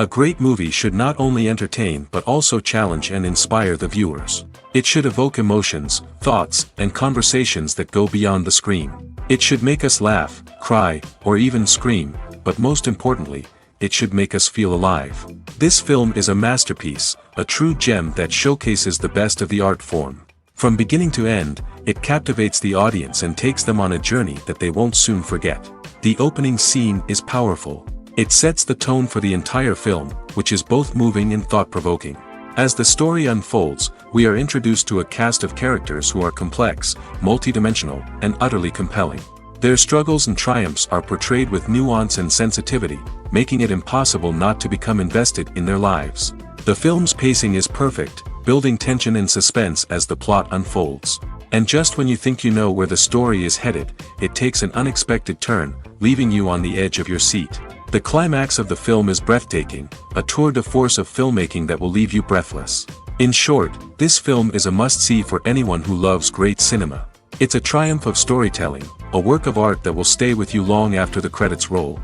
A great movie should not only entertain but also challenge and inspire the viewers. It should evoke emotions, thoughts, and conversations that go beyond the screen. It should make us laugh, cry, or even scream, but most importantly, it should make us feel alive. This film is a masterpiece, a true gem that showcases the best of the art form. From beginning to end, it captivates the audience and takes them on a journey that they won't soon forget. The opening scene is powerful. It sets the tone for the entire film, which is both moving and thought-provoking. As the story unfolds, we are introduced to a cast of characters who are complex, multidimensional, and utterly compelling. Their struggles and triumphs are portrayed with nuance and sensitivity, making it impossible not to become invested in their lives. The film's pacing is perfect, building tension and suspense as the plot unfolds. And just when you think you know where the story is headed, it takes an unexpected turn, leaving you on the edge of your seat. The climax of the film is breathtaking, a tour de force of filmmaking that will leave you breathless. In short, this film is a must-see for anyone who loves great cinema. It's a triumph of storytelling, a work of art that will stay with you long after the credits roll.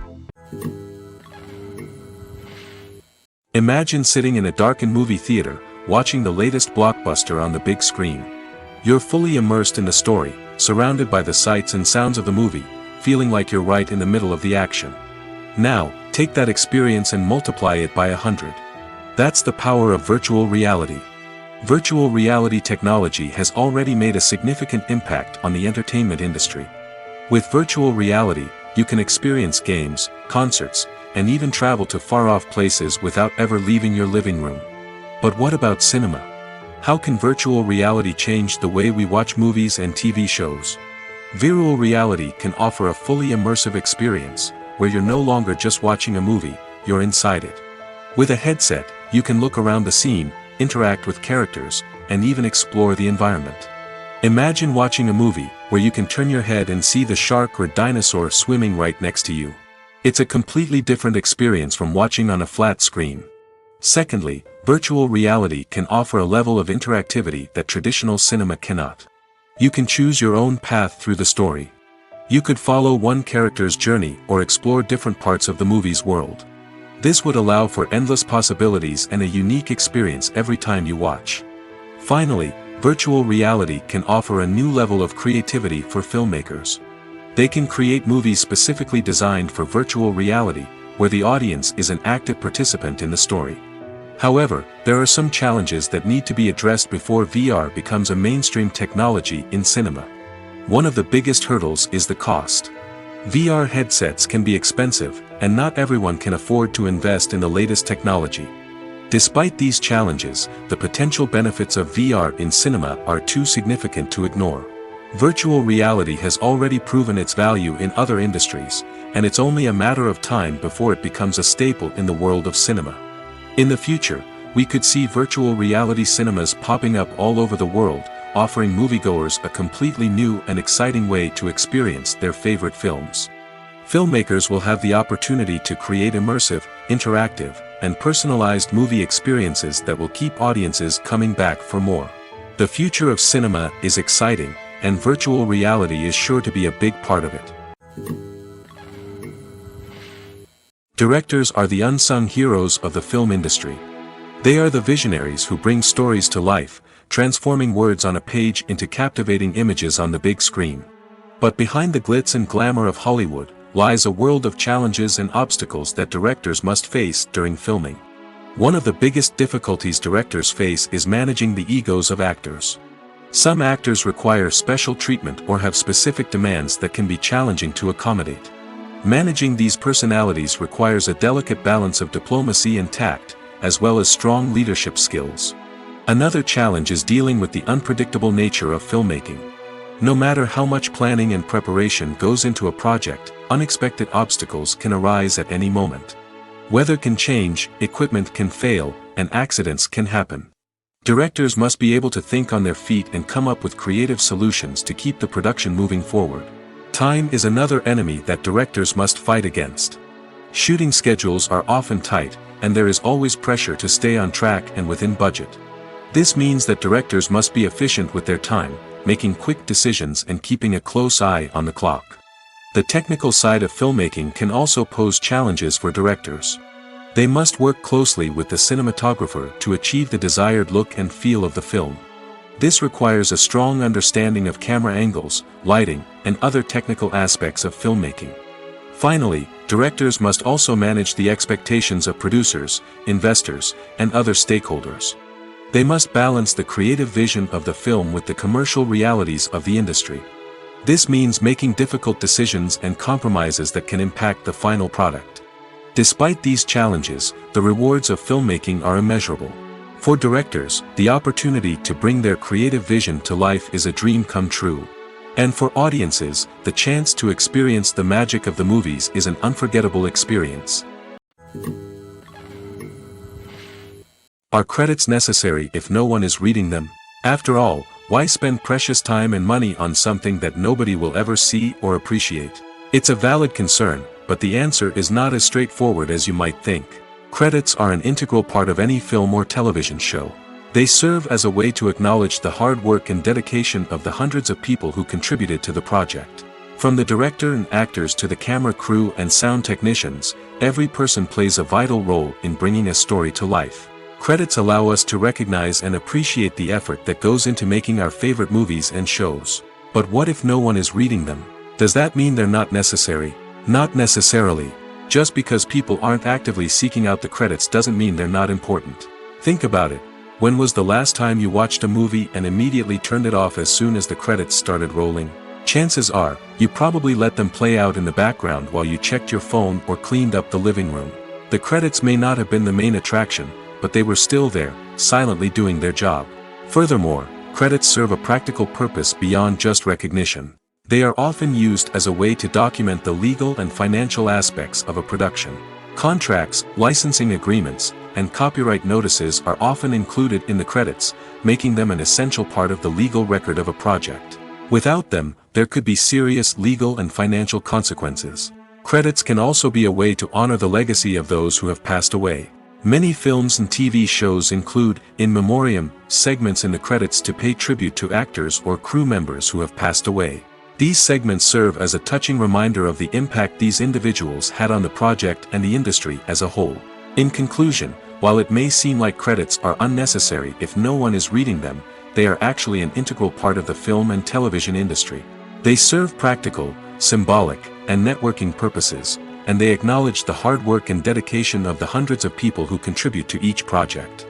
Imagine sitting in a darkened movie theater, watching the latest blockbuster on the big screen. You're fully immersed in the story, surrounded by the sights and sounds of the movie, feeling like you're right in the middle of the action. Now, take that experience and multiply it by 100. That's the power of virtual reality. Virtual reality technology has already made a significant impact on the entertainment industry. With virtual reality, you can experience games, concerts, and even travel to far-off places without ever leaving your living room. But what about cinema? How can virtual reality change the way we watch movies and TV shows? Virtual reality can offer a fully immersive experience, where you're no longer just watching a movie, you're inside it. With a headset, you can look around the scene, interact with characters, and even explore the environment. Imagine watching a movie, where you can turn your head and see the shark or dinosaur swimming right next to you. It's a completely different experience from watching on a flat screen. Secondly, virtual reality can offer a level of interactivity that traditional cinema cannot. You can choose your own path through the story. You could follow one character's journey or explore different parts of the movie's world. This would allow for endless possibilities and a unique experience every time you watch. Finally, virtual reality can offer a new level of creativity for filmmakers. They can create movies specifically designed for virtual reality, where the audience is an active participant in the story. However, there are some challenges that need to be addressed before VR becomes a mainstream technology in cinema. One of the biggest hurdles is the cost. VR headsets can be expensive, and not everyone can afford to invest in the latest technology. Despite these challenges, the potential benefits of VR in cinema are too significant to ignore. Virtual reality has already proven its value in other industries, and it's only a matter of time before it becomes a staple in the world of cinema. In the future, we could see virtual reality cinemas popping up all over the world, offering moviegoers a completely new and exciting way to experience their favorite films. Filmmakers will have the opportunity to create immersive, interactive, and personalized movie experiences that will keep audiences coming back for more. The future of cinema is exciting, and virtual reality is sure to be a big part of it. Directors are the unsung heroes of the film industry. They are the visionaries who bring stories to life, transforming words on a page into captivating images on the big screen. But behind the glitz and glamour of Hollywood, lies a world of challenges and obstacles that directors must face during filming. One of the biggest difficulties directors face is managing the egos of actors. Some actors require special treatment or have specific demands that can be challenging to accommodate. Managing these personalities requires a delicate balance of diplomacy and tact, as well as strong leadership skills. Another challenge is dealing with the unpredictable nature of filmmaking. No matter how much planning and preparation goes into a project, unexpected obstacles can arise at any moment. Weather can change, equipment can fail, and accidents can happen. Directors must be able to think on their feet and come up with creative solutions to keep the production moving forward. Time is another enemy that directors must fight against. Shooting schedules are often tight, and there is always pressure to stay on track and within budget. This means that directors must be efficient with their time, making quick decisions and keeping a close eye on the clock. The technical side of filmmaking can also pose challenges for directors. They must work closely with the cinematographer to achieve the desired look and feel of the film. This requires a strong understanding of camera angles, lighting, and other technical aspects of filmmaking. Finally, directors must also manage the expectations of producers, investors, and other stakeholders. They must balance the creative vision of the film with the commercial realities of the industry. This means making difficult decisions and compromises that can impact the final product. Despite these challenges, the rewards of filmmaking are immeasurable. For directors, the opportunity to bring their creative vision to life is a dream come true. And for audiences, the chance to experience the magic of the movies is an unforgettable experience. Are credits necessary if no one is reading them? After all, why spend precious time and money on something that nobody will ever see or appreciate? It's a valid concern, but the answer is not as straightforward as you might think. Credits are an integral part of any film or television show. They serve as a way to acknowledge the hard work and dedication of the hundreds of people who contributed to the project. From the director and actors to the camera crew and sound technicians, every person plays a vital role in bringing a story to life. Credits allow us to recognize and appreciate the effort that goes into making our favorite movies and shows. But what if no one is reading them? Does that mean they're not necessary? Not necessarily. Just because people aren't actively seeking out the credits doesn't mean they're not important. Think about it. When was the last time you watched a movie and immediately turned it off as soon as the credits started rolling? Chances are, you probably let them play out in the background while you checked your phone or cleaned up the living room. The credits may not have been the main attraction, but they were still there, silently doing their job. Furthermore, credits serve a practical purpose beyond just recognition. They are often used as a way to document the legal and financial aspects of a production. Contracts, licensing agreements, and copyright notices are often included in the credits, making them an essential part of the legal record of a project. Without them, there could be serious legal and financial consequences. Credits can also be a way to honor the legacy of those who have passed away. Many films and TV shows include, in memoriam, segments in the credits to pay tribute to actors or crew members who have passed away. These segments serve as a touching reminder of the impact these individuals had on the project and the industry as a whole. In conclusion, while it may seem like credits are unnecessary if no one is reading them, they are actually an integral part of the film and television industry. They serve practical, symbolic, and networking purposes, and they acknowledge the hard work and dedication of the hundreds of people who contribute to each project.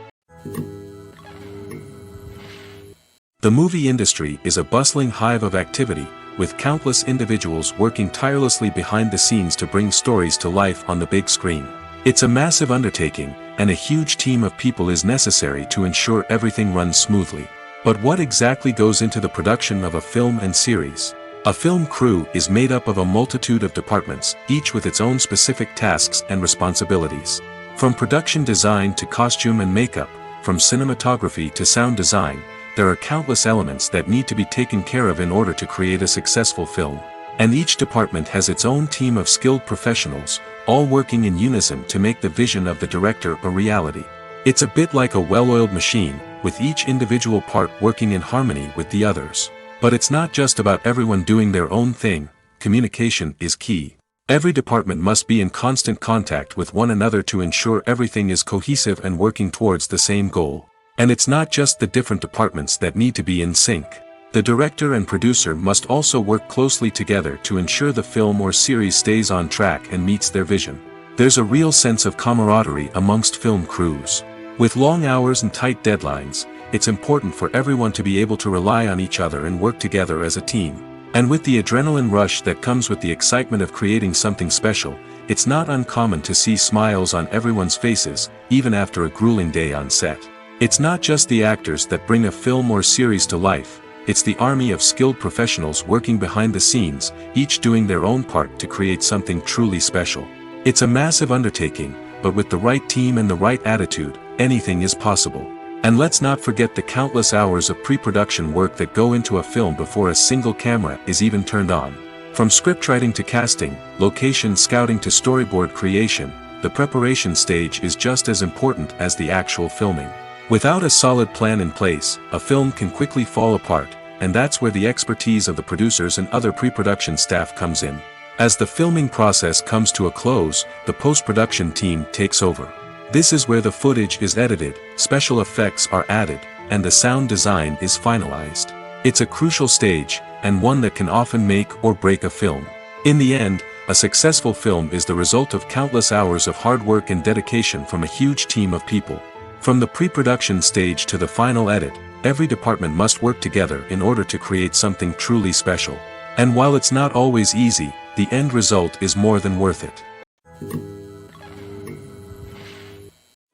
The movie industry is a bustling hive of activity, with countless individuals working tirelessly behind the scenes to bring stories to life on the big screen. It's a massive undertaking, and a huge team of people is necessary to ensure everything runs smoothly. But what exactly goes into the production of a film and series? A film crew is made up of a multitude of departments, each with its own specific tasks and responsibilities. From production design to costume and makeup, from cinematography to sound design, there are countless elements that need to be taken care of in order to create a successful film. And each department has its own team of skilled professionals, all working in unison to make the vision of the director a reality. It's a bit like a well-oiled machine, with each individual part working in harmony with the others. But it's not just about everyone doing their own thing. Communication is key. Every department must be in constant contact with one another to ensure everything is cohesive and working towards the same goal. And it's not just the different departments that need to be in sync. The director and producer must also work closely together to ensure the film or series stays on track and meets their vision. There's a real sense of camaraderie amongst film crews. With long hours and tight deadlines, it's important for everyone to be able to rely on each other and work together as a team. And with the adrenaline rush that comes with the excitement of creating something special, it's not uncommon to see smiles on everyone's faces, even after a grueling day on set. It's not just the actors that bring a film or series to life, it's the army of skilled professionals working behind the scenes, each doing their own part to create something truly special. It's a massive undertaking, but with the right team and the right attitude, anything is possible. And let's not forget the countless hours of pre-production work that go into a film before a single camera is even turned on. From scriptwriting to casting, location scouting to storyboard creation, the preparation stage is just as important as the actual filming. Without a solid plan in place, a film can quickly fall apart, and that's where the expertise of the producers and other pre-production staff comes in. As the filming process comes to a close, the post-production team takes over. This is where the footage is edited, special effects are added, and the sound design is finalized. It's a crucial stage, and one that can often make or break a film. In the end, a successful film is the result of countless hours of hard work and dedication from a huge team of people. From the pre-production stage to the final edit, every department must work together in order to create something truly special. And while it's not always easy, the end result is more than worth it.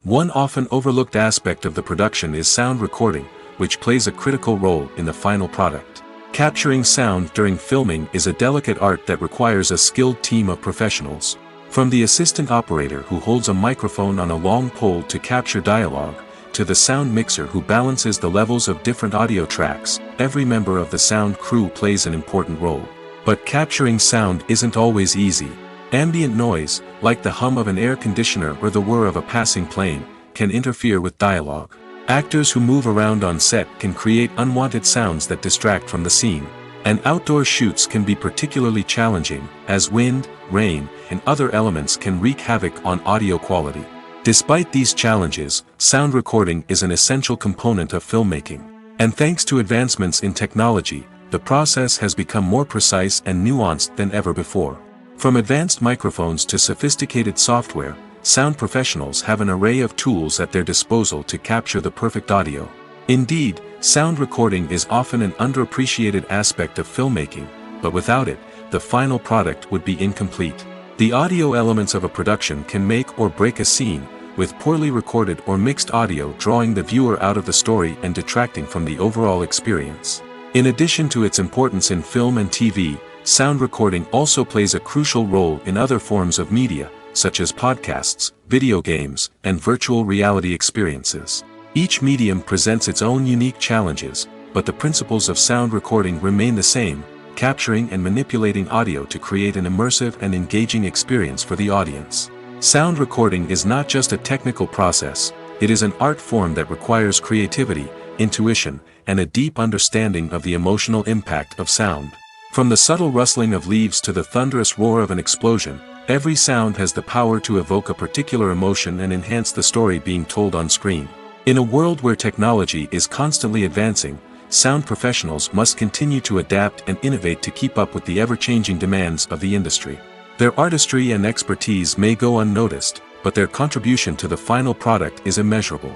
One often overlooked aspect of the production is sound recording, which plays a critical role in the final product. Capturing sound during filming is a delicate art that requires a skilled team of professionals. From the assistant operator who holds a microphone on a long pole to capture dialogue, to the sound mixer who balances the levels of different audio tracks, every member of the sound crew plays an important role. But capturing sound isn't always easy. Ambient noise, like the hum of an air conditioner or the whir of a passing plane, can interfere with dialogue. Actors who move around on set can create unwanted sounds that distract from the scene. And outdoor shoots can be particularly challenging, as wind, rain, and other elements can wreak havoc on audio quality. Despite these challenges, sound recording is an essential component of filmmaking. And thanks to advancements in technology, the process has become more precise and nuanced than ever before. From advanced microphones to sophisticated software, sound professionals have an array of tools at their disposal to capture the perfect audio. Indeed, sound recording is often an underappreciated aspect of filmmaking, but without it, the final product would be incomplete. The audio elements of a production can make or break a scene, with poorly recorded or mixed audio drawing the viewer out of the story and detracting from the overall experience. In addition to its importance in film and TV, sound recording also plays a crucial role in other forms of media, such as podcasts, video games, and virtual reality experiences. Each medium presents its own unique challenges, but the principles of sound recording remain the same, capturing and manipulating audio to create an immersive and engaging experience for the audience. Sound recording is not just a technical process, it is an art form that requires creativity, intuition, and a deep understanding of the emotional impact of sound. From the subtle rustling of leaves to the thunderous roar of an explosion, every sound has the power to evoke a particular emotion and enhance the story being told on screen. In a world where technology is constantly advancing, sound professionals must continue to adapt and innovate to keep up with the ever-changing demands of the industry. Their artistry and expertise may go unnoticed, but their contribution to the final product is immeasurable.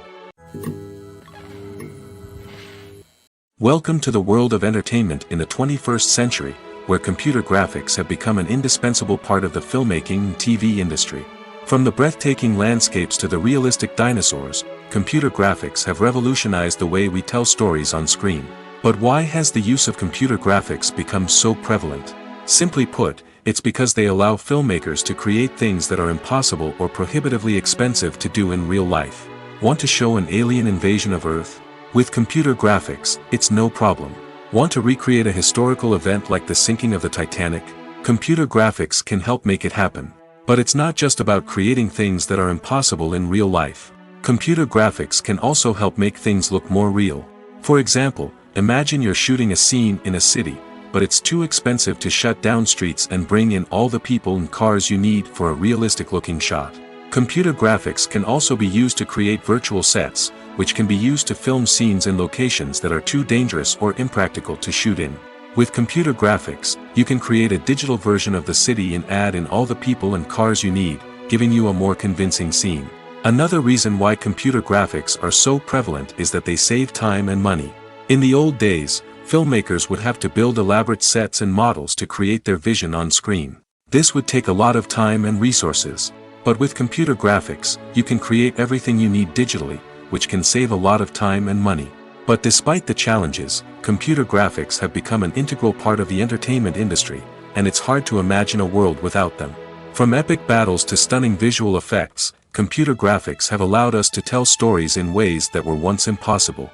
Welcome to the world of entertainment in the 21st century, where computer graphics have become an indispensable part of the filmmaking and TV industry. From the breathtaking landscapes to the realistic dinosaurs, computer graphics have revolutionized the way we tell stories on screen. But why has the use of computer graphics become so prevalent? Simply put, it's because they allow filmmakers to create things that are impossible or prohibitively expensive to do in real life. Want to show an alien invasion of Earth? With computer graphics, it's no problem. Want to recreate a historical event like the sinking of the Titanic? Computer graphics can help make it happen. But it's not just about creating things that are impossible in real life. Computer graphics can also help make things look more real. For example, imagine you're shooting a scene in a city, but it's too expensive to shut down streets and bring in all the people and cars you need for a realistic-looking shot. Computer graphics can also be used to create virtual sets, which can be used to film scenes in locations that are too dangerous or impractical to shoot in. With computer graphics, you can create a digital version of the city and add in all the people and cars you need, giving you a more convincing scene. Another reason why computer graphics are so prevalent is that they save time and money. In the old days, filmmakers would have to build elaborate sets and models to create their vision on screen. This would take a lot of time and resources. But with computer graphics, you can create everything you need digitally, which can save a lot of time and money. But despite the challenges, computer graphics have become an integral part of the entertainment industry, and it's hard to imagine a world without them. From epic battles to stunning visual effects, computer graphics have allowed us to tell stories in ways that were once impossible.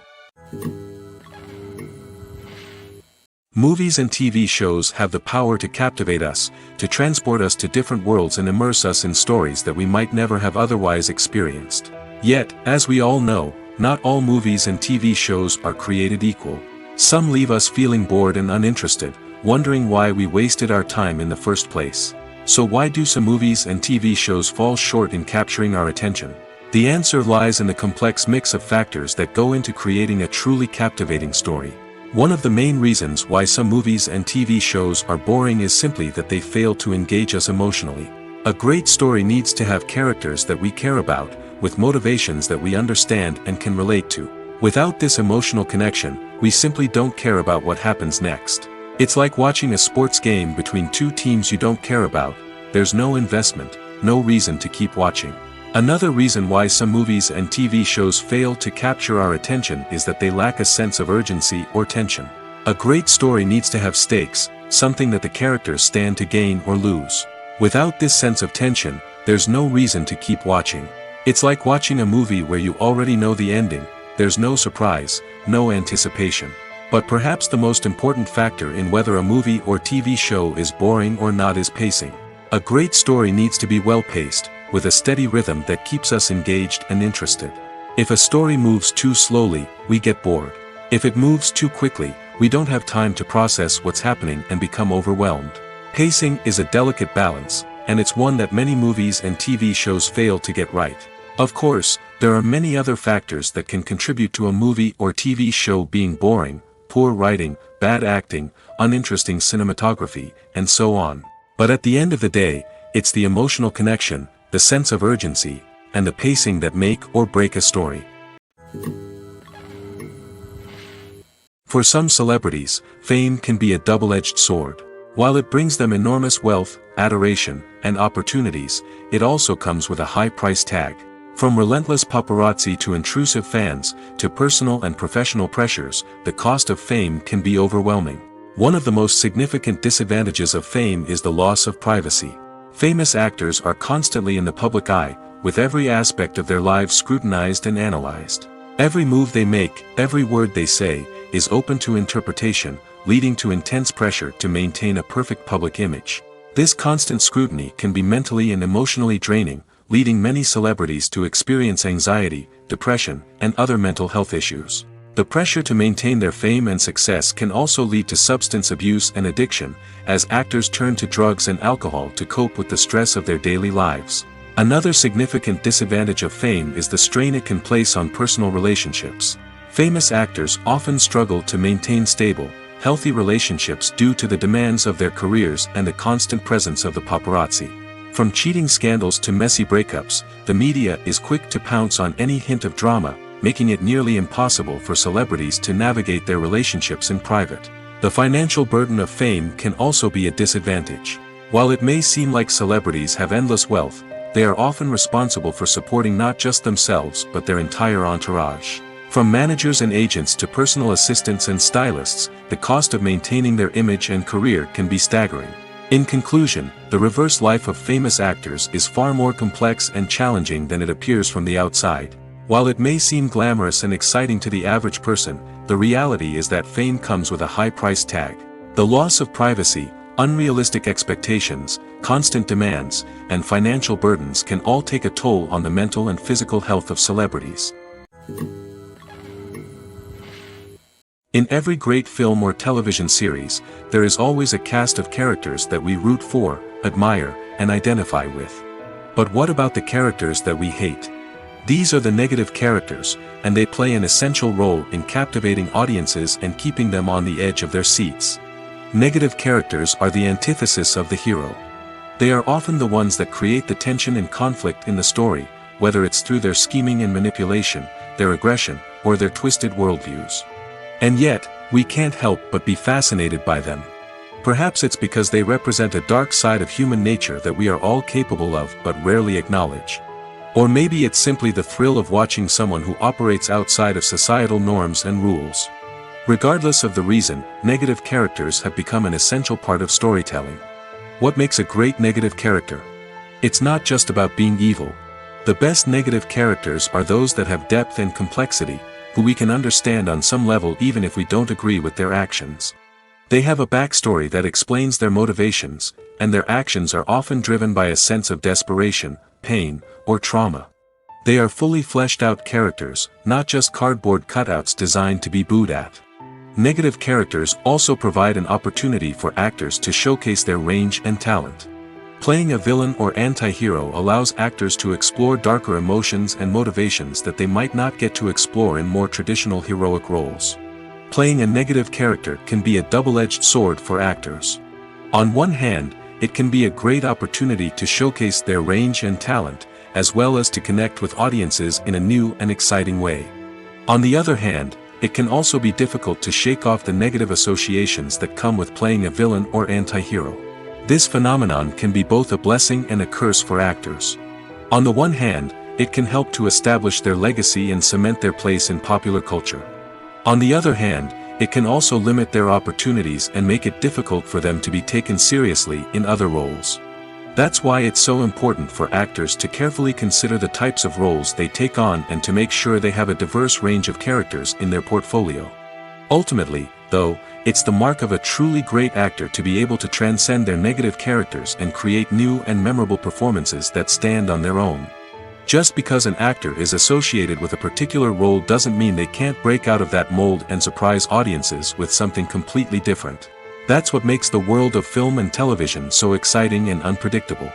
Movies and TV shows have the power to captivate us, to transport us to different worlds and immerse us in stories that we might never have otherwise experienced. Yet, as we all know, not all movies and TV shows are created equal. Some leave us feeling bored and uninterested, wondering why we wasted our time in the first place. So why do some movies and TV shows fall short in capturing our attention? The answer lies in the complex mix of factors that go into creating a truly captivating story. One of the main reasons why some movies and TV shows are boring is simply that they fail to engage us emotionally. A great story needs to have characters that we care about, with motivations that we understand and can relate to. Without this emotional connection, we simply don't care about what happens next. It's like watching a sports game between two teams you don't care about. There's no investment, no reason to keep watching. Another reason why some movies and TV shows fail to capture our attention is that they lack a sense of urgency or tension. A great story needs to have stakes, something that the characters stand to gain or lose. Without this sense of tension, there's no reason to keep watching. It's like watching a movie where you already know the ending. There's no surprise, no anticipation. But perhaps the most important factor in whether a movie or TV show is boring or not is pacing. A great story needs to be well-paced, with a steady rhythm that keeps us engaged and interested. If a story moves too slowly, we get bored. If it moves too quickly, we don't have time to process what's happening and become overwhelmed. Pacing is a delicate balance, and it's one that many movies and TV shows fail to get right. Of course, there are many other factors that can contribute to a movie or TV show being boring: poor writing, bad acting, uninteresting cinematography, and so on. But at the end of the day, it's the emotional connection, the sense of urgency, and the pacing that make or break a story. For some celebrities, fame can be a double-edged sword. While it brings them enormous wealth, adoration, and opportunities, it also comes with a high price tag. From relentless paparazzi to intrusive fans, to personal and professional pressures, the cost of fame can be overwhelming. One of the most significant disadvantages of fame is the loss of privacy. Famous actors are constantly in the public eye, with every aspect of their lives scrutinized and analyzed. Every move they make, every word they say, is open to interpretation, leading to intense pressure to maintain a perfect public image. This constant scrutiny can be mentally and emotionally draining, leading many celebrities to experience anxiety, depression, and other mental health issues. The pressure to maintain their fame and success can also lead to substance abuse and addiction, as actors turn to drugs and alcohol to cope with the stress of their daily lives. Another significant disadvantage of fame is the strain it can place on personal relationships. Famous actors often struggle to maintain stable, healthy relationships due to the demands of their careers and the constant presence of the paparazzi. From cheating scandals to messy breakups, the media is quick to pounce on any hint of drama, making it nearly impossible for celebrities to navigate their relationships in private. The financial burden of fame can also be a disadvantage. While it may seem like celebrities have endless wealth, they are often responsible for supporting not just themselves but their entire entourage. From managers and agents to personal assistants and stylists, the cost of maintaining their image and career can be staggering. In conclusion, the reverse life of famous actors is far more complex and challenging than it appears from the outside. While it may seem glamorous and exciting to the average person, the reality is that fame comes with a high price tag. The loss of privacy, unrealistic expectations, constant demands, and financial burdens can all take a toll on the mental and physical health of celebrities. In every great film or television series, there is always a cast of characters that we root for, admire, and identify with. But what about the characters that we hate? These are the negative characters, and they play an essential role in captivating audiences and keeping them on the edge of their seats. Negative characters are the antithesis of the hero. They are often the ones that create the tension and conflict in the story, whether it's through their scheming and manipulation, their aggression, or their twisted worldviews. And yet, we can't help but be fascinated by them. Perhaps it's because they represent a dark side of human nature that we are all capable of but rarely acknowledge. Or maybe it's simply the thrill of watching someone who operates outside of societal norms and rules. Regardless of the reason, negative characters have become an essential part of storytelling. What makes a great negative character? It's not just about being evil. The best negative characters are those that have depth and complexity, who we can understand on some level even if we don't agree with their actions. They have a backstory that explains their motivations, and their actions are often driven by a sense of desperation, pain, or trauma. They are fully fleshed out characters, not just cardboard cutouts designed to be booed at. Negative characters also provide an opportunity for actors to showcase their range and talent. Playing a villain or anti-hero allows actors to explore darker emotions and motivations that they might not get to explore in more traditional heroic roles. Playing a negative character can be a double-edged sword for actors. On one hand, it can be a great opportunity to showcase their range and talent, as well as to connect with audiences in a new and exciting way. On the other hand, it can also be difficult to shake off the negative associations that come with playing a villain or anti-hero. This phenomenon can be both a blessing and a curse for actors. On the one hand, it can help to establish their legacy and cement their place in popular culture. On the other hand, it can also limit their opportunities and make it difficult for them to be taken seriously in other roles. That's why it's so important for actors to carefully consider the types of roles they take on and to make sure they have a diverse range of characters in their portfolio. Ultimately, though, it's the mark of a truly great actor to be able to transcend their negative characters and create new and memorable performances that stand on their own. Just because an actor is associated with a particular role doesn't mean they can't break out of that mold and surprise audiences with something completely different. That's what makes the world of film and television so exciting and unpredictable.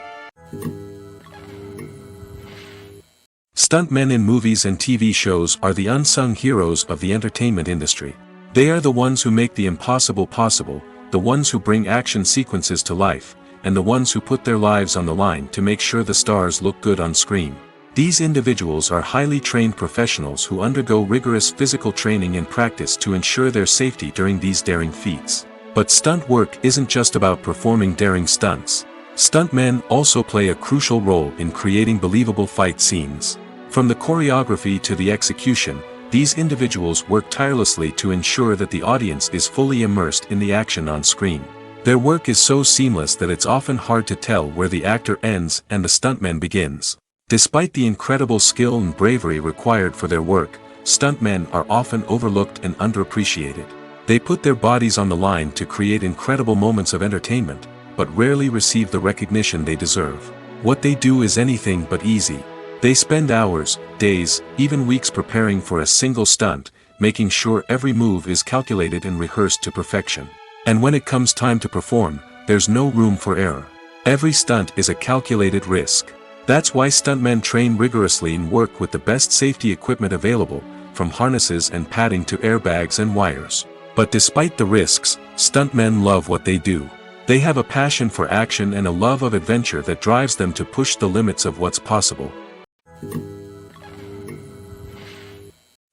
Stuntmen in movies and TV shows are the unsung heroes of the entertainment industry. They are the ones who make the impossible possible, the ones who bring action sequences to life, and the ones who put their lives on the line to make sure the stars look good on screen. These individuals are highly trained professionals who undergo rigorous physical training and practice to ensure their safety during these daring feats. But stunt work isn't just about performing daring stunts. Stuntmen also play a crucial role in creating believable fight scenes. From the choreography to the execution, these individuals work tirelessly to ensure that the audience is fully immersed in the action on screen. Their work is so seamless that it's often hard to tell where the actor ends and the stuntman begins. Despite the incredible skill and bravery required for their work, stuntmen are often overlooked and underappreciated. They put their bodies on the line to create incredible moments of entertainment, but rarely receive the recognition they deserve. What they do is anything but easy. They spend hours, days, even weeks preparing for a single stunt, making sure every move is calculated and rehearsed to perfection. And when it comes time to perform, there's no room for error. Every stunt is a calculated risk. That's why stuntmen train rigorously and work with the best safety equipment available, from harnesses and padding to airbags and wires. But despite the risks, stuntmen love what they do. They have a passion for action and a love of adventure that drives them to push the limits of what's possible.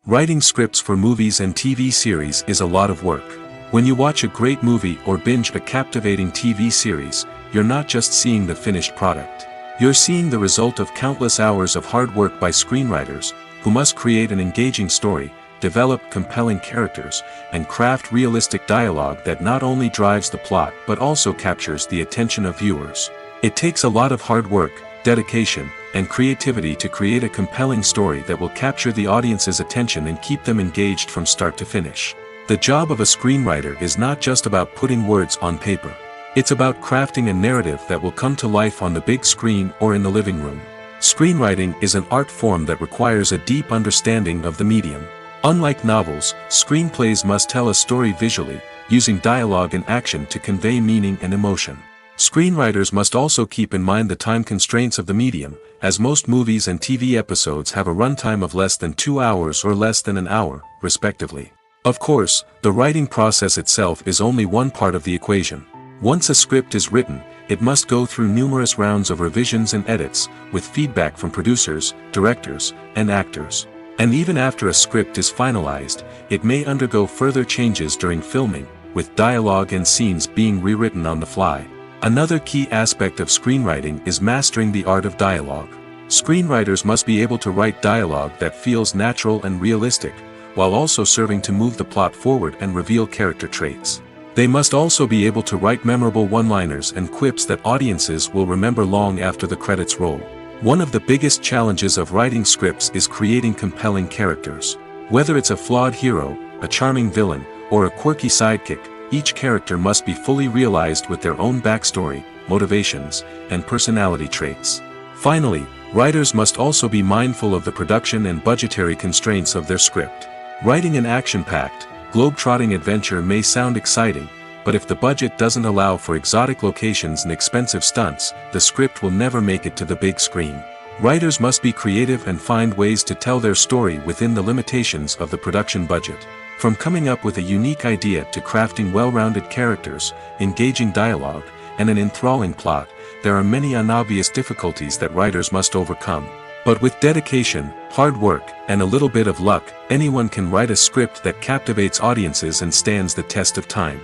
Writing scripts for movies and TV series is a lot of work. When you watch a great movie or binge a captivating TV series, you're not just seeing the finished product. You're seeing the result of countless hours of hard work by screenwriters, who must create an engaging story, develop compelling characters, and craft realistic dialogue that not only drives the plot but also captures the attention of viewers. It takes a lot of hard work, dedication, and creativity to create a compelling story that will capture the audience's attention and keep them engaged from start to finish. The job of a screenwriter is not just about putting words on paper. It's about crafting a narrative that will come to life on the big screen or in the living room. Screenwriting is an art form that requires a deep understanding of the medium. Unlike novels, screenplays must tell a story visually, using dialogue and action to convey meaning and emotion. Screenwriters must also keep in mind the time constraints of the medium, as most movies and TV episodes have a runtime of less than 2 hours or less than an hour, respectively. Of course, the writing process itself is only one part of the equation. Once a script is written, it must go through numerous rounds of revisions and edits, with feedback from producers, directors, and actors. And even after a script is finalized, it may undergo further changes during filming, with dialogue and scenes being rewritten on the fly. Another key aspect of screenwriting is mastering the art of dialogue. Screenwriters must be able to write dialogue that feels natural and realistic, while also serving to move the plot forward and reveal character traits. They must also be able to write memorable one-liners and quips that audiences will remember long after the credits roll. One of the biggest challenges of writing scripts is creating compelling characters. Whether it's a flawed hero, a charming villain, or a quirky sidekick, each character must be fully realized with their own backstory, motivations, and personality traits. Finally, writers must also be mindful of the production and budgetary constraints of their script. Writing an action-packed, globe-trotting adventure may sound exciting, but if the budget doesn't allow for exotic locations and expensive stunts, the script will never make it to the big screen. Writers must be creative and find ways to tell their story within the limitations of the production budget. From coming up with a unique idea to crafting well-rounded characters, engaging dialogue, and an enthralling plot, there are many unobvious difficulties that writers must overcome. But with dedication, hard work, and a little bit of luck, anyone can write a script that captivates audiences and stands the test of time.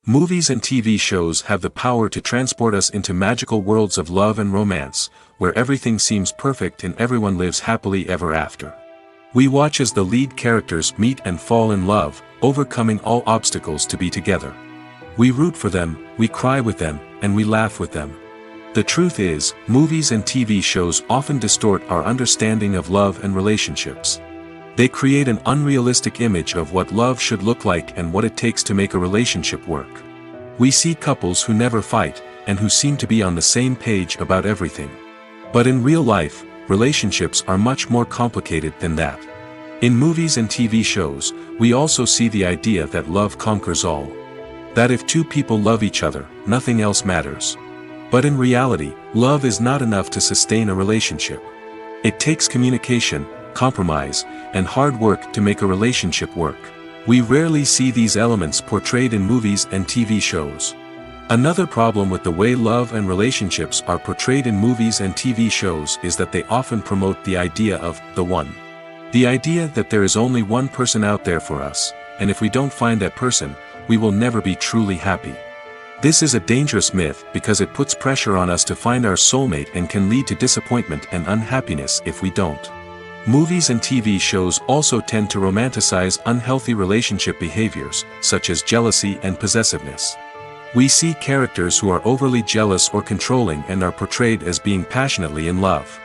Movies and TV shows have the power to transport us into magical worlds of love and romance, where everything seems perfect and everyone lives happily ever after. We watch as the lead characters meet and fall in love, overcoming all obstacles to be together. We root for them, we cry with them, and we laugh with them. The truth is, movies and TV shows often distort our understanding of love and relationships. They create an unrealistic image of what love should look like and what it takes to make a relationship work. We see couples who never fight, and who seem to be on the same page about everything. But in real life, relationships are much more complicated than that. In movies and TV shows, we also see the idea that love conquers all. That if two people love each other, nothing else matters. But in reality, love is not enough to sustain a relationship. It takes communication, compromise, and hard work to make a relationship work. We rarely see these elements portrayed in movies and TV shows. Another problem with the way love and relationships are portrayed in movies and TV shows is that they often promote the idea of the one. The idea that there is only one person out there for us, and if we don't find that person, we will never be truly happy. This is a dangerous myth because it puts pressure on us to find our soulmate and can lead to disappointment and unhappiness if we don't. Movies and TV shows also tend to romanticize unhealthy relationship behaviors, such as jealousy and possessiveness. We see characters who are overly jealous or controlling and are portrayed as being passionately in love.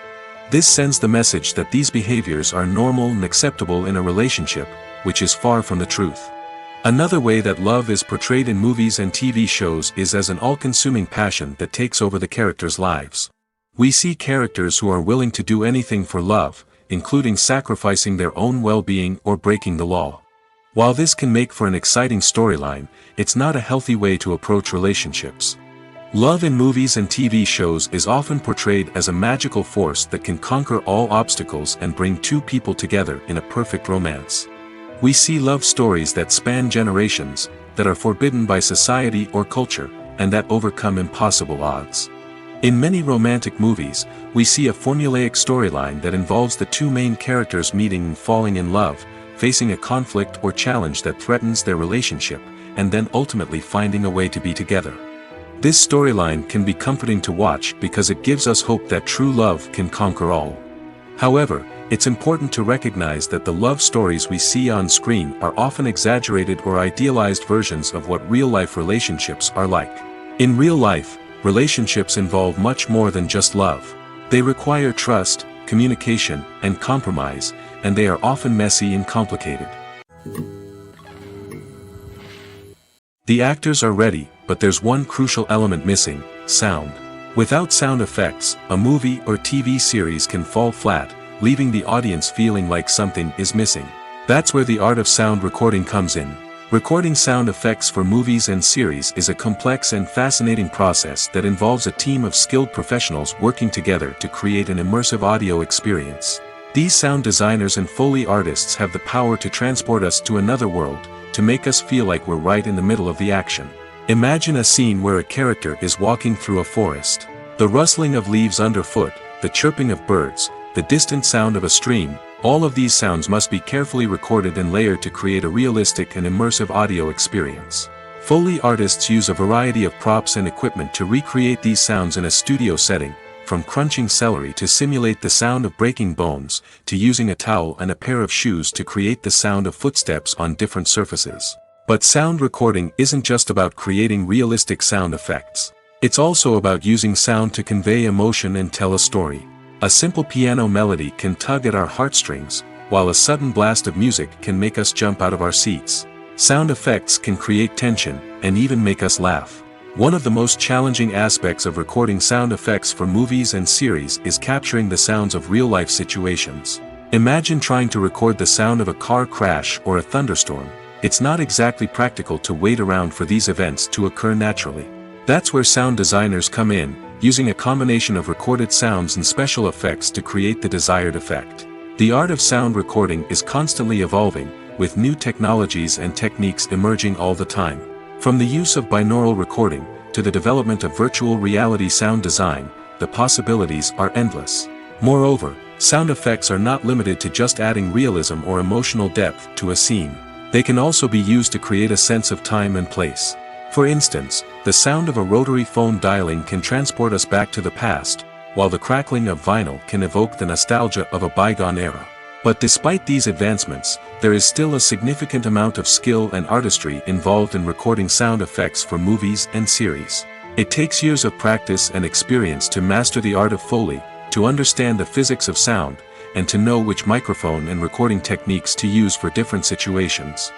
This sends the message that these behaviors are normal and acceptable in a relationship, which is far from the truth. Another way that love is portrayed in movies and TV shows is as an all-consuming passion that takes over the characters' lives. We see characters who are willing to do anything for love, including sacrificing their own well-being or breaking the law. While this can make for an exciting storyline, it's not a healthy way to approach relationships. Love in movies and TV shows is often portrayed as a magical force that can conquer all obstacles and bring two people together in a perfect romance. We see love stories that span generations, that are forbidden by society or culture, and that overcome impossible odds. In many romantic movies, we see a formulaic storyline that involves the two main characters meeting and falling in love, facing a conflict or challenge that threatens their relationship, and then ultimately finding a way to be together. This storyline can be comforting to watch because it gives us hope that true love can conquer all. However, it's important to recognize that the love stories we see on screen are often exaggerated or idealized versions of what real-life relationships are like. In real life, relationships involve much more than just love. They require trust, communication, and compromise, and they are often messy and complicated. The actors are ready, but there's one crucial element missing: sound. Without sound effects, a movie or TV series can fall flat, leaving the audience feeling like something is missing. That's where the art of sound recording comes in. Recording sound effects for movies and series is a complex and fascinating process that involves a team of skilled professionals working together to create an immersive audio experience. These sound designers and Foley artists have the power to transport us to another world, to make us feel like we're right in the middle of the action. Imagine a scene where a character is walking through a forest. The rustling of leaves underfoot, the chirping of birds, the distant sound of a stream, all of these sounds must be carefully recorded and layered to create a realistic and immersive audio experience. Foley artists use a variety of props and equipment to recreate these sounds in a studio setting, from crunching celery to simulate the sound of breaking bones, to using a towel and a pair of shoes to create the sound of footsteps on different surfaces. But sound recording isn't just about creating realistic sound effects. It's also about using sound to convey emotion and tell a story. A simple piano melody can tug at our heartstrings, while a sudden blast of music can make us jump out of our seats. Sound effects can create tension, and even make us laugh. One of the most challenging aspects of recording sound effects for movies and series is capturing the sounds of real-life situations. Imagine trying to record the sound of a car crash or a thunderstorm. It's not exactly practical to wait around for these events to occur naturally. That's where sound designers come in, using a combination of recorded sounds and special effects to create the desired effect. The art of sound recording is constantly evolving, with new technologies and techniques emerging all the time. From the use of binaural recording, to the development of virtual reality sound design, the possibilities are endless. Moreover, sound effects are not limited to just adding realism or emotional depth to a scene. They can also be used to create a sense of time and place. For instance, the sound of a rotary phone dialing can transport us back to the past, while the crackling of vinyl can evoke the nostalgia of a bygone era. But despite these advancements, there is still a significant amount of skill and artistry involved in recording sound effects for movies and series. It takes years of practice and experience to master the art of Foley, to understand the physics of sound, and to know which microphone and recording techniques to use for different situations.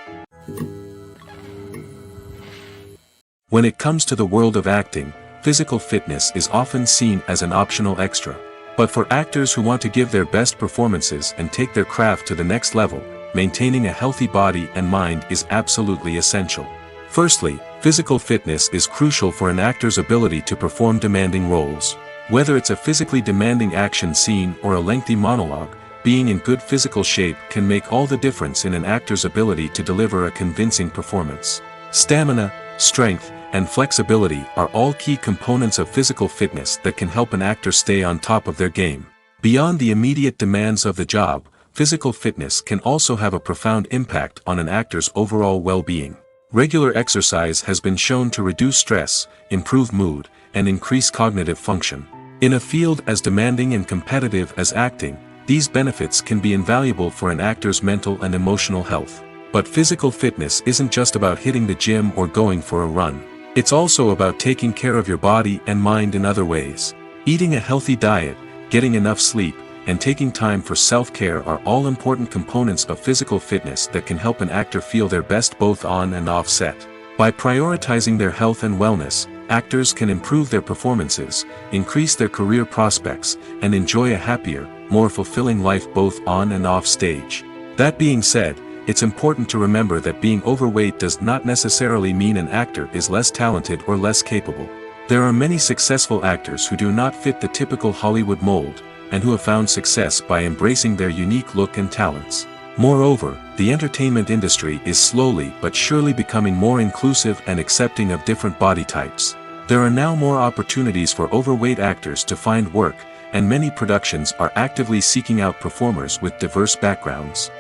When it comes to the world of acting, physical fitness is often seen as an optional extra. But for actors who want to give their best performances and take their craft to the next level, maintaining a healthy body and mind is absolutely essential. Firstly, physical fitness is crucial for an actor's ability to perform demanding roles. Whether it's a physically demanding action scene or a lengthy monologue, being in good physical shape can make all the difference in an actor's ability to deliver a convincing performance. Stamina, strength, and flexibility are all key components of physical fitness that can help an actor stay on top of their game. Beyond the immediate demands of the job, physical fitness can also have a profound impact on an actor's overall well-being. Regular exercise has been shown to reduce stress, improve mood, and increase cognitive function. In a field as demanding and competitive as acting, these benefits can be invaluable for an actor's mental and emotional health. But physical fitness isn't just about hitting the gym or going for a run. It's also about taking care of your body and mind in other ways. Eating a healthy diet, getting enough sleep, and taking time for self-care are all important components of physical fitness that can help an actor feel their best both on and off set. By prioritizing their health and wellness, actors can improve their performances, increase their career prospects, and enjoy a happier, more fulfilling life both on and off stage. That being said, it's important to remember that being overweight does not necessarily mean an actor is less talented or less capable. There are many successful actors who do not fit the typical Hollywood mold, and who have found success by embracing their unique look and talents. Moreover, the entertainment industry is slowly but surely becoming more inclusive and accepting of different body types. There are now more opportunities for overweight actors to find work, and many productions are actively seeking out performers with diverse backgrounds.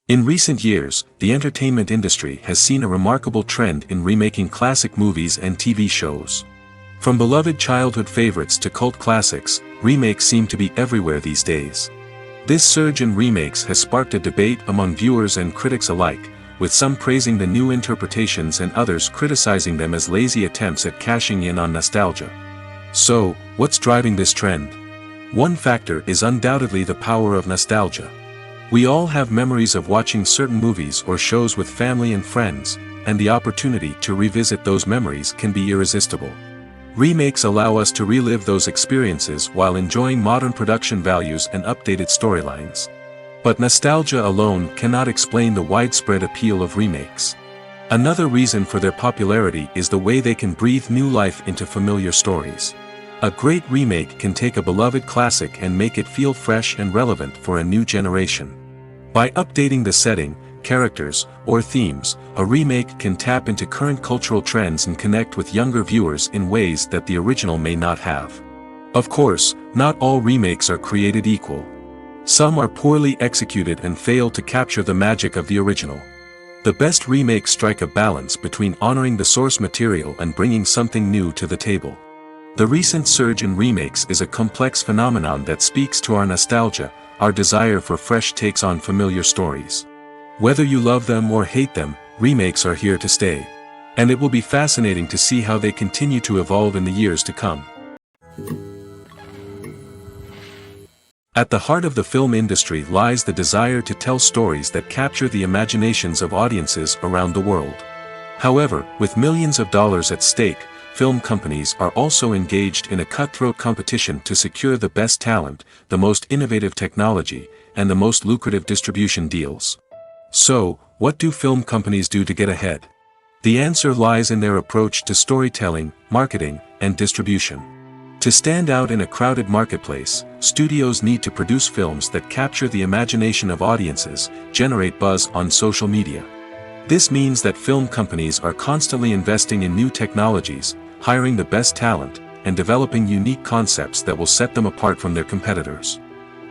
In recent years, the entertainment industry has seen a remarkable trend in remaking classic movies and TV shows. From beloved childhood favorites to cult classics, remakes seem to be everywhere these days. This surge in remakes has sparked a debate among viewers and critics alike, with some praising the new interpretations and others criticizing them as lazy attempts at cashing in on nostalgia. So, what's driving this trend? One factor is undoubtedly the power of nostalgia. We all have memories of watching certain movies or shows with family and friends, and the opportunity to revisit those memories can be irresistible. Remakes allow us to relive those experiences while enjoying modern production values and updated storylines. But nostalgia alone cannot explain the widespread appeal of remakes. Another reason for their popularity is the way they can breathe new life into familiar stories. A great remake can take a beloved classic and make it feel fresh and relevant for a new generation. By updating the setting, characters, or themes, a remake can tap into current cultural trends and connect with younger viewers in ways that the original may not have. Of course, not all remakes are created equal. Some are poorly executed and fail to capture the magic of the original. The best remakes strike a balance between honoring the source material and bringing something new to the table. The recent surge in remakes is a complex phenomenon that speaks to our nostalgia, our desire for fresh takes on familiar stories. Whether you love them or hate them, remakes are here to stay. And it will be fascinating to see how they continue to evolve in the years to come. At the heart of the film industry lies the desire to tell stories that capture the imaginations of audiences around the world. However, with millions of dollars at stake, film companies are also engaged in a cutthroat competition to secure the best talent, the most innovative technology, and the most lucrative distribution deals. So, what do film companies do to get ahead? The answer lies in their approach to storytelling, marketing, and distribution. To stand out in a crowded marketplace, studios need to produce films that capture the imagination of audiences, generate buzz on social media. This means that film companies are constantly investing in new technologies, hiring the best talent, and developing unique concepts that will set them apart from their competitors.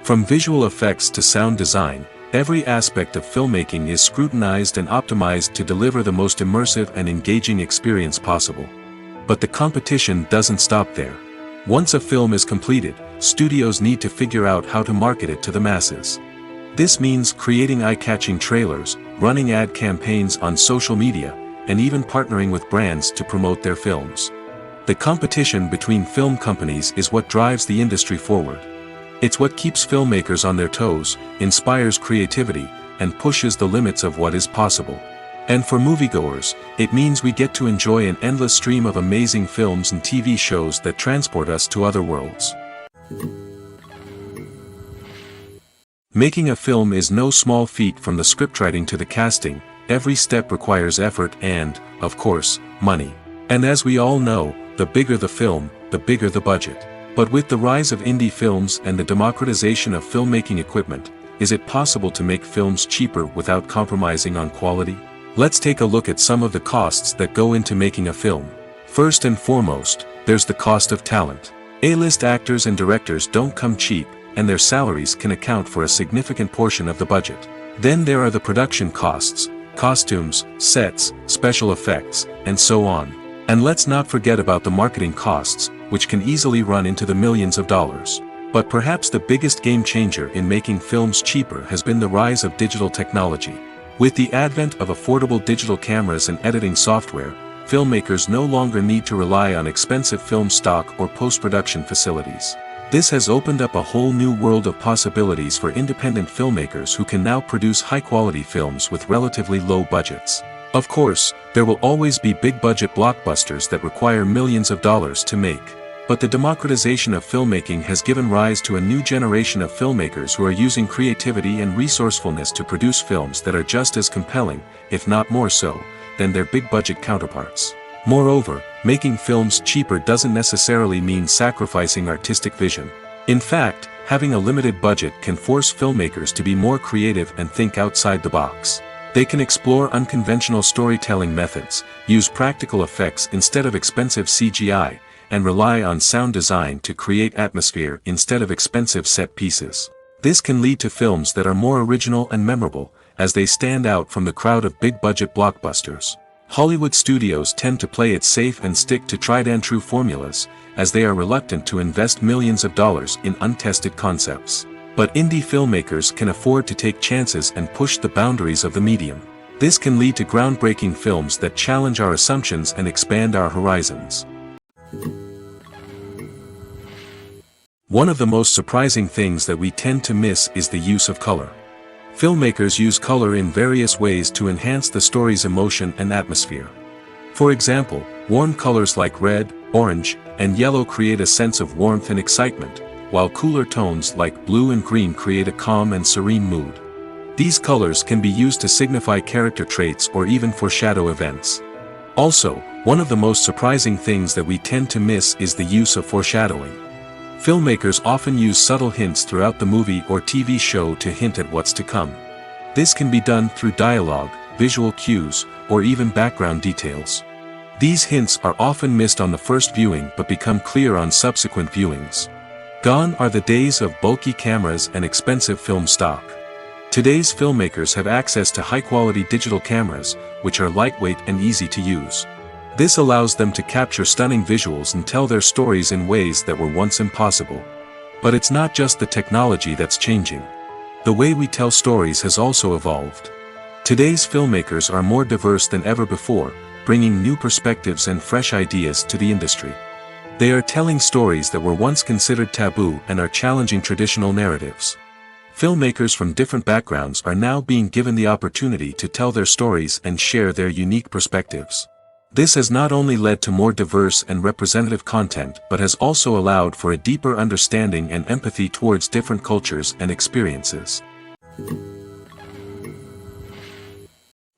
From visual effects to sound design, every aspect of filmmaking is scrutinized and optimized to deliver the most immersive and engaging experience possible. But the competition doesn't stop there. Once a film is completed, studios need to figure out how to market it to the masses. This means creating eye-catching trailers, running ad campaigns on social media, and even partnering with brands to promote their films. The competition between film companies is what drives the industry forward. It's what keeps filmmakers on their toes, inspires creativity, and pushes the limits of what is possible. And for moviegoers, it means we get to enjoy an endless stream of amazing films and TV shows that transport us to other worlds. Making a film is no small feat. From the scriptwriting to the casting, every step requires effort and, of course, money. And as we all know, the bigger the film, the bigger the budget. But with the rise of indie films and the democratization of filmmaking equipment, is it possible to make films cheaper without compromising on quality? Let's take a look at some of the costs that go into making a film. First and foremost, there's the cost of talent. A-list actors and directors don't come cheap, and their salaries can account for a significant portion of the budget. Then there are the production costs, costumes, sets, special effects, and so on. And let's not forget about the marketing costs, which can easily run into the millions of dollars. But perhaps the biggest game changer in making films cheaper has been the rise of digital technology. With the advent of affordable digital cameras and editing software, filmmakers no longer need to rely on expensive film stock or post-production facilities. This has opened up a whole new world of possibilities for independent filmmakers who can now produce high-quality films with relatively low budgets. Of course, there will always be big-budget blockbusters that require millions of dollars to make. But the democratization of filmmaking has given rise to a new generation of filmmakers who are using creativity and resourcefulness to produce films that are just as compelling, if not more so, than their big-budget counterparts. Moreover, making films cheaper doesn't necessarily mean sacrificing artistic vision. In fact, having a limited budget can force filmmakers to be more creative and think outside the box. They can explore unconventional storytelling methods, use practical effects instead of expensive CGI, and rely on sound design to create atmosphere instead of expensive set pieces. This can lead to films that are more original and memorable, as they stand out from the crowd of big-budget blockbusters. Hollywood studios tend to play it safe and stick to tried-and-true formulas, as they are reluctant to invest millions of dollars in untested concepts. But indie filmmakers can afford to take chances and push the boundaries of the medium. This can lead to groundbreaking films that challenge our assumptions and expand our horizons. One of the most surprising things that we tend to miss is the use of color. Filmmakers use color in various ways to enhance the story's emotion and atmosphere. For example, warm colors like red, orange, and yellow create a sense of warmth and excitement, while cooler tones like blue and green create a calm and serene mood. These colors can be used to signify character traits or even foreshadow events. Also, one of the most surprising things that we tend to miss is the use of foreshadowing. Filmmakers often use subtle hints throughout the movie or TV show to hint at what's to come. This can be done through dialogue, visual cues, or even background details. These hints are often missed on the first viewing but become clear on subsequent viewings. Gone are the days of bulky cameras and expensive film stock. Today's filmmakers have access to high-quality digital cameras, which are lightweight and easy to use. This allows them to capture stunning visuals and tell their stories in ways that were once impossible. But it's not just the technology that's changing. The way we tell stories has also evolved. Today's filmmakers are more diverse than ever before, bringing new perspectives and fresh ideas to the industry. They are telling stories that were once considered taboo and are challenging traditional narratives. Filmmakers from different backgrounds are now being given the opportunity to tell their stories and share their unique perspectives. This has not only led to more diverse and representative content but has also allowed for a deeper understanding and empathy towards different cultures and experiences.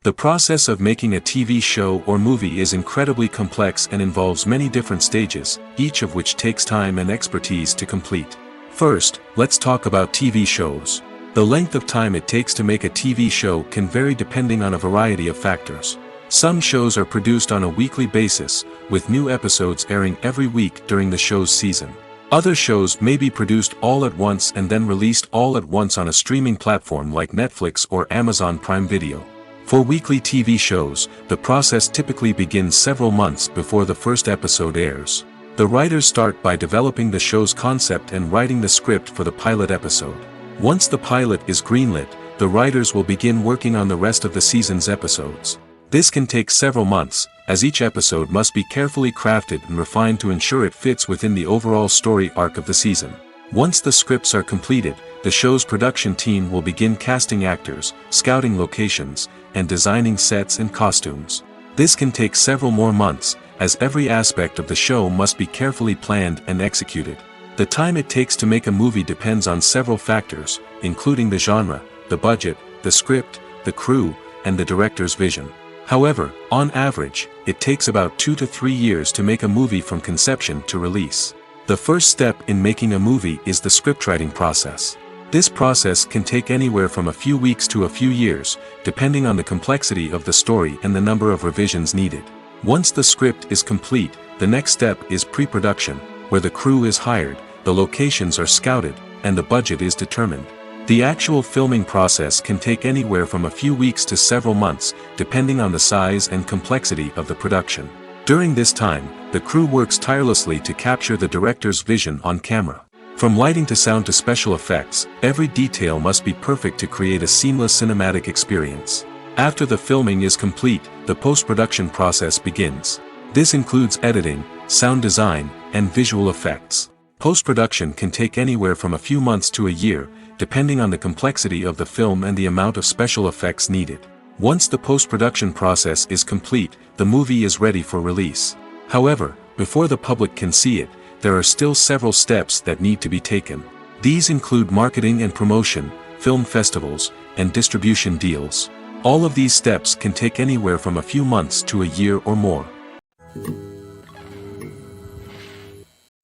The process of making a TV show or movie is incredibly complex and involves many different stages, each of which takes time and expertise to complete. First, let's talk about TV shows. The length of time it takes to make a TV show can vary depending on a variety of factors. Some shows are produced on a weekly basis, with new episodes airing every week during the show's season. Other shows may be produced all at once and then released all at once on a streaming platform like Netflix or Amazon Prime Video. For weekly TV shows, the process typically begins several months before the first episode airs. The writers start by developing the show's concept and writing the script for the pilot episode. Once the pilot is greenlit, the writers will begin working on the rest of the season's episodes. This can take several months, as each episode must be carefully crafted and refined to ensure it fits within the overall story arc of the season. Once the scripts are completed, the show's production team will begin casting actors, scouting locations, and designing sets and costumes. This can take several more months, as every aspect of the show must be carefully planned and executed. The time it takes to make a movie depends on several factors, including the genre, the budget, the script, the crew, and the director's vision. However, on average, it takes about 2 to 3 years to make a movie from conception to release. The first step in making a movie is the scriptwriting process. This process can take anywhere from a few weeks to a few years, depending on the complexity of the story and the number of revisions needed. Once the script is complete, the next step is pre-production, where the crew is hired, the locations are scouted, and the budget is determined. The actual filming process can take anywhere from a few weeks to several months, depending on the size and complexity of the production. During this time, the crew works tirelessly to capture the director's vision on camera. From lighting to sound to special effects, every detail must be perfect to create a seamless cinematic experience. After the filming is complete, the post-production process begins. This includes editing, sound design, and visual effects. Post-production can take anywhere from a few months to a year, depending on the complexity of the film and the amount of special effects needed. Once the post-production process is complete, the movie is ready for release. However, before the public can see it, there are still several steps that need to be taken. These include marketing and promotion, film festivals, and distribution deals. All of these steps can take anywhere from a few months to a year or more.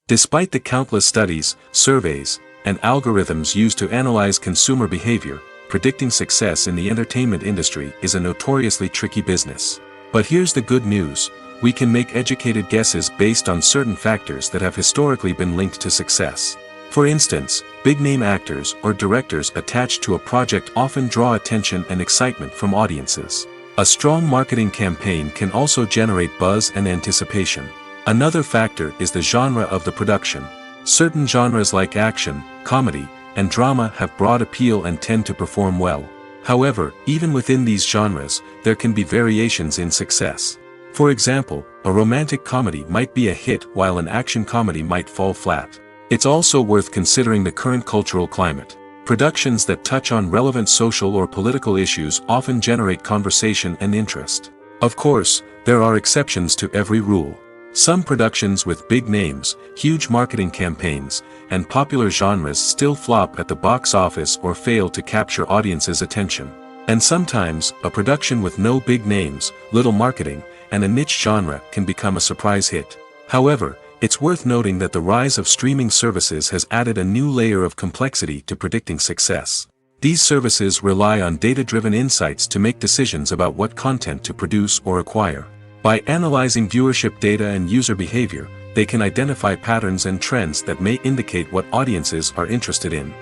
Despite the countless studies, surveys, and algorithms used to analyze consumer behavior, predicting success in the entertainment industry is a notoriously tricky business. But here's the good news: we can make educated guesses based on certain factors that have historically been linked to success. For instance, big-name actors or directors attached to a project often draw attention and excitement from audiences. A strong marketing campaign can also generate buzz and anticipation. Another factor is the genre of the production. Certain genres like action, comedy, and drama have broad appeal and tend to perform well. However, even within these genres, there can be variations in success. For example, a romantic comedy might be a hit while an action comedy might fall flat. It's also worth considering the current cultural climate. Productions that touch on relevant social or political issues often generate conversation and interest. Of course, there are exceptions to every rule. Some productions with big names, huge marketing campaigns, and popular genres still flop at the box office or fail to capture audiences' attention. And sometimes, a production with no big names, little marketing, and a niche genre can become a surprise hit. However, it's worth noting that the rise of streaming services has added a new layer of complexity to predicting success. These services rely on data-driven insights to make decisions about what content to produce or acquire. By analyzing viewership data and user behavior, they can identify patterns and trends that may indicate what audiences are interested in.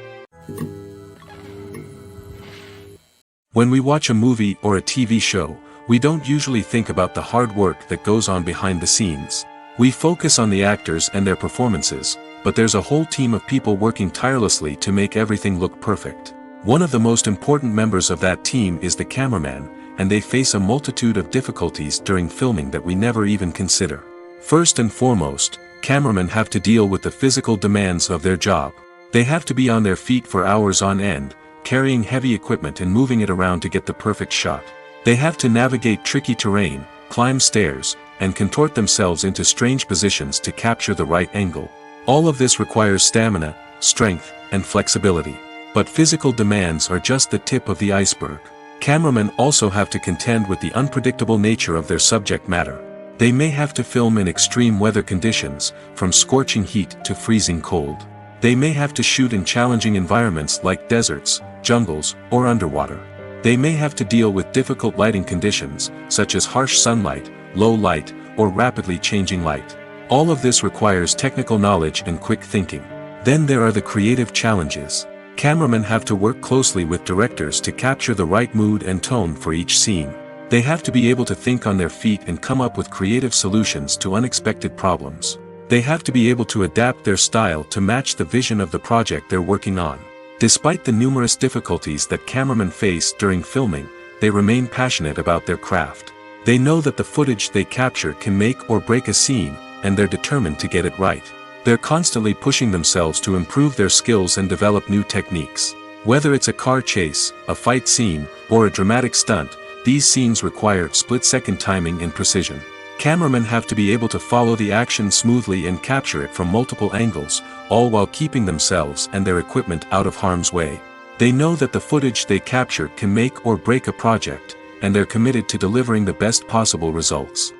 When we watch a movie or a TV show, we don't usually think about the hard work that goes on behind the scenes. We focus on the actors and their performances, but there's a whole team of people working tirelessly to make everything look perfect. One of the most important members of that team is the cameraman, and they face a multitude of difficulties during filming that we never even consider. First and foremost, cameramen have to deal with the physical demands of their job. They have to be on their feet for hours on end, carrying heavy equipment and moving it around to get the perfect shot. They have to navigate tricky terrain, climb stairs, and contort themselves into strange positions to capture the right angle. All of this requires stamina, strength, and flexibility. But physical demands are just the tip of the iceberg. Cameramen also have to contend with the unpredictable nature of their subject matter. They may have to film in extreme weather conditions, from scorching heat to freezing cold. They may have to shoot in challenging environments like deserts, jungles, or underwater. They may have to deal with difficult lighting conditions, such as harsh sunlight, low light, or rapidly changing light. All of this requires technical knowledge and quick thinking. Then there are the creative challenges. Cameramen have to work closely with directors to capture the right mood and tone for each scene. They have to be able to think on their feet and come up with creative solutions to unexpected problems. They have to be able to adapt their style to match the vision of the project they're working on. Despite the numerous difficulties that cameramen face during filming, they remain passionate about their craft. They know that the footage they capture can make or break a scene, and they're determined to get it right. They're constantly pushing themselves to improve their skills and develop new techniques. Whether it's a car chase, a fight scene, or a dramatic stunt, these scenes require split-second timing and precision. Cameramen have to be able to follow the action smoothly and capture it from multiple angles, all while keeping themselves and their equipment out of harm's way. They know that the footage they capture can make or break a project, and they're committed to delivering the best possible results.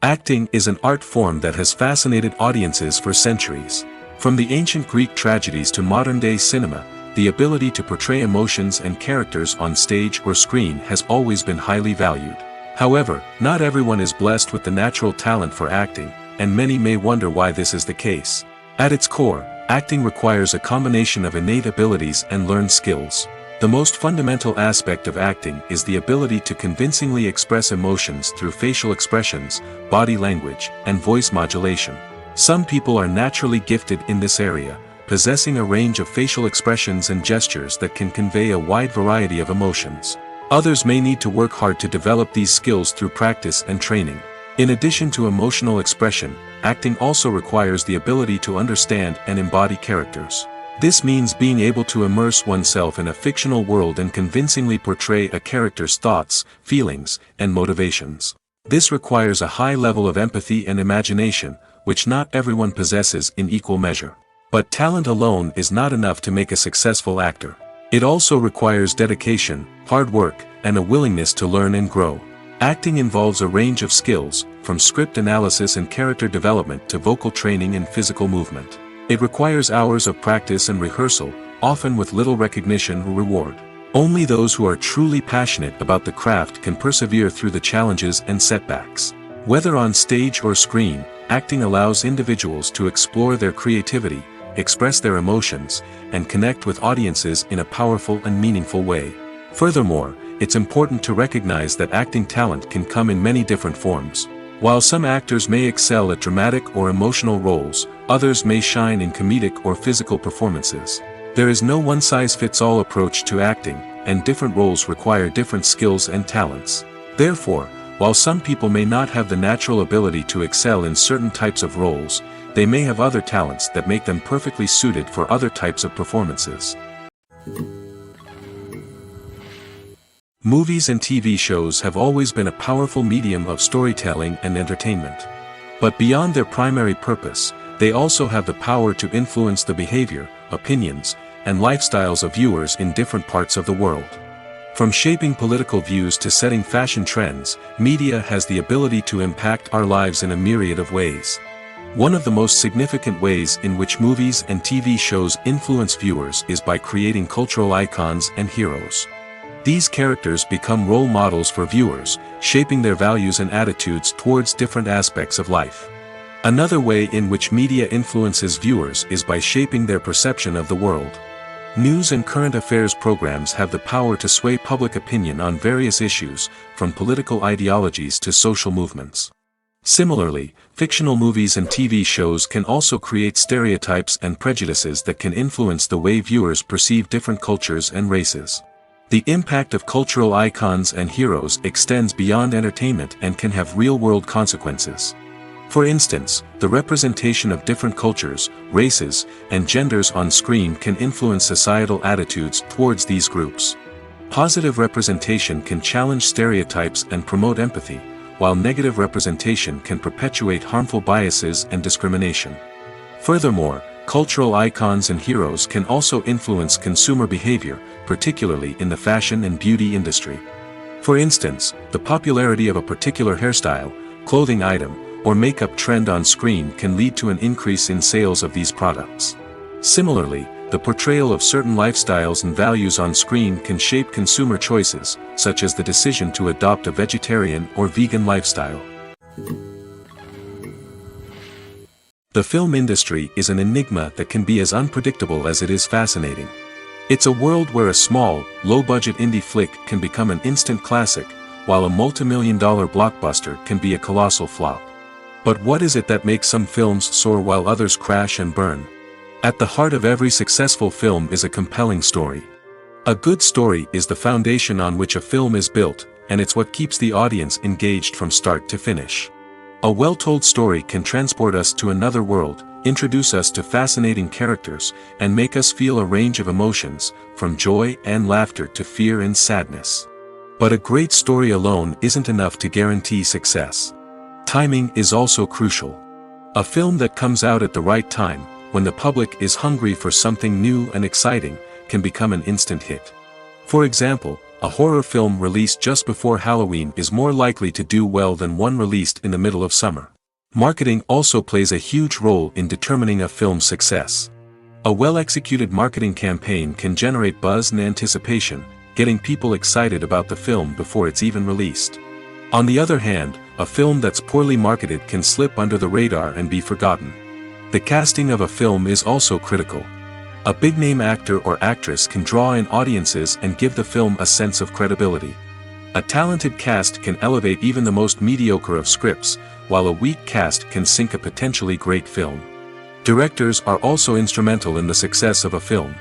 Acting is an art form that has fascinated audiences for centuries. From the ancient Greek tragedies to modern-day cinema, the ability to portray emotions and characters on stage or screen has always been highly valued. However, not everyone is blessed with the natural talent for acting, and many may wonder why this is the case. At its core, acting requires a combination of innate abilities and learned skills. The most fundamental aspect of acting is the ability to convincingly express emotions through facial expressions, body language, and voice modulation. Some people are naturally gifted in this area, possessing a range of facial expressions and gestures that can convey a wide variety of emotions. Others may need to work hard to develop these skills through practice and training. In addition to emotional expression, acting also requires the ability to understand and embody characters. This means being able to immerse oneself in a fictional world and convincingly portray a character's thoughts, feelings, and motivations. This requires a high level of empathy and imagination, which not everyone possesses in equal measure. But talent alone is not enough to make a successful actor. It also requires dedication, hard work, and a willingness to learn and grow. Acting involves a range of skills, from script analysis and character development to vocal training and physical movement. It requires hours of practice and rehearsal, often with little recognition or reward. Only those who are truly passionate about the craft can persevere through the challenges and setbacks. Whether on stage or screen, acting allows individuals to explore their creativity, express their emotions, and connect with audiences in a powerful and meaningful way. Furthermore, it's important to recognize that acting talent can come in many different forms. While some actors may excel at dramatic or emotional roles, others may shine in comedic or physical performances. There is no one-size-fits-all approach to acting, and different roles require different skills and talents. Therefore, while some people may not have the natural ability to excel in certain types of roles, they may have other talents that make them perfectly suited for other types of performances. Movies and TV shows have always been a powerful medium of storytelling and entertainment. But beyond their primary purpose, they also have the power to influence the behavior, opinions, and lifestyles of viewers in different parts of the world. From shaping political views to setting fashion trends, media has the ability to impact our lives in a myriad of ways. One of the most significant ways in which movies and TV shows influence viewers is by creating cultural icons and heroes. These characters become role models for viewers, shaping their values and attitudes towards different aspects of life. Another way in which media influences viewers is by shaping their perception of the world. News and current affairs programs have the power to sway public opinion on various issues, from political ideologies to social movements. Similarly, fictional movies and TV shows can also create stereotypes and prejudices that can influence the way viewers perceive different cultures and races. The impact of cultural icons and heroes extends beyond entertainment and can have real-world consequences. For instance, the representation of different cultures, races, and genders on screen can influence societal attitudes towards these groups. Positive representation can challenge stereotypes and promote empathy, while negative representation can perpetuate harmful biases and discrimination. Furthermore, cultural icons and heroes can also influence consumer behavior, particularly in the fashion and beauty industry. For instance, the popularity of a particular hairstyle, clothing item, or makeup trend on screen can lead to an increase in sales of these products. Similarly, the portrayal of certain lifestyles and values on screen can shape consumer choices, such as the decision to adopt a vegetarian or vegan lifestyle. The film industry is an enigma that can be as unpredictable as it is fascinating. It's a world where a small, low-budget indie flick can become an instant classic, while a multi-million-dollar blockbuster can be a colossal flop. But what is it that makes some films soar while others crash and burn? At the heart of every successful film is a compelling story. A good story is the foundation on which a film is built, and it's what keeps the audience engaged from start to finish. A well-told story can transport us to another world, introduce us to fascinating characters, and make us feel a range of emotions, from joy and laughter to fear and sadness. But a great story alone isn't enough to guarantee success. Timing is also crucial. A film that comes out at the right time, when the public is hungry for something new and exciting, can become an instant hit. For example, a horror film released just before Halloween is more likely to do well than one released in the middle of summer. Marketing also plays a huge role in determining a film's success. A well-executed marketing campaign can generate buzz and anticipation, getting people excited about the film before it's even released. On the other hand, a film that's poorly marketed can slip under the radar and be forgotten. The casting of a film is also critical. A big-name actor or actress can draw in audiences and give the film a sense of credibility. A talented cast can elevate even the most mediocre of scripts, while a weak cast can sink a potentially great film. Directors are also instrumental in the success of a film.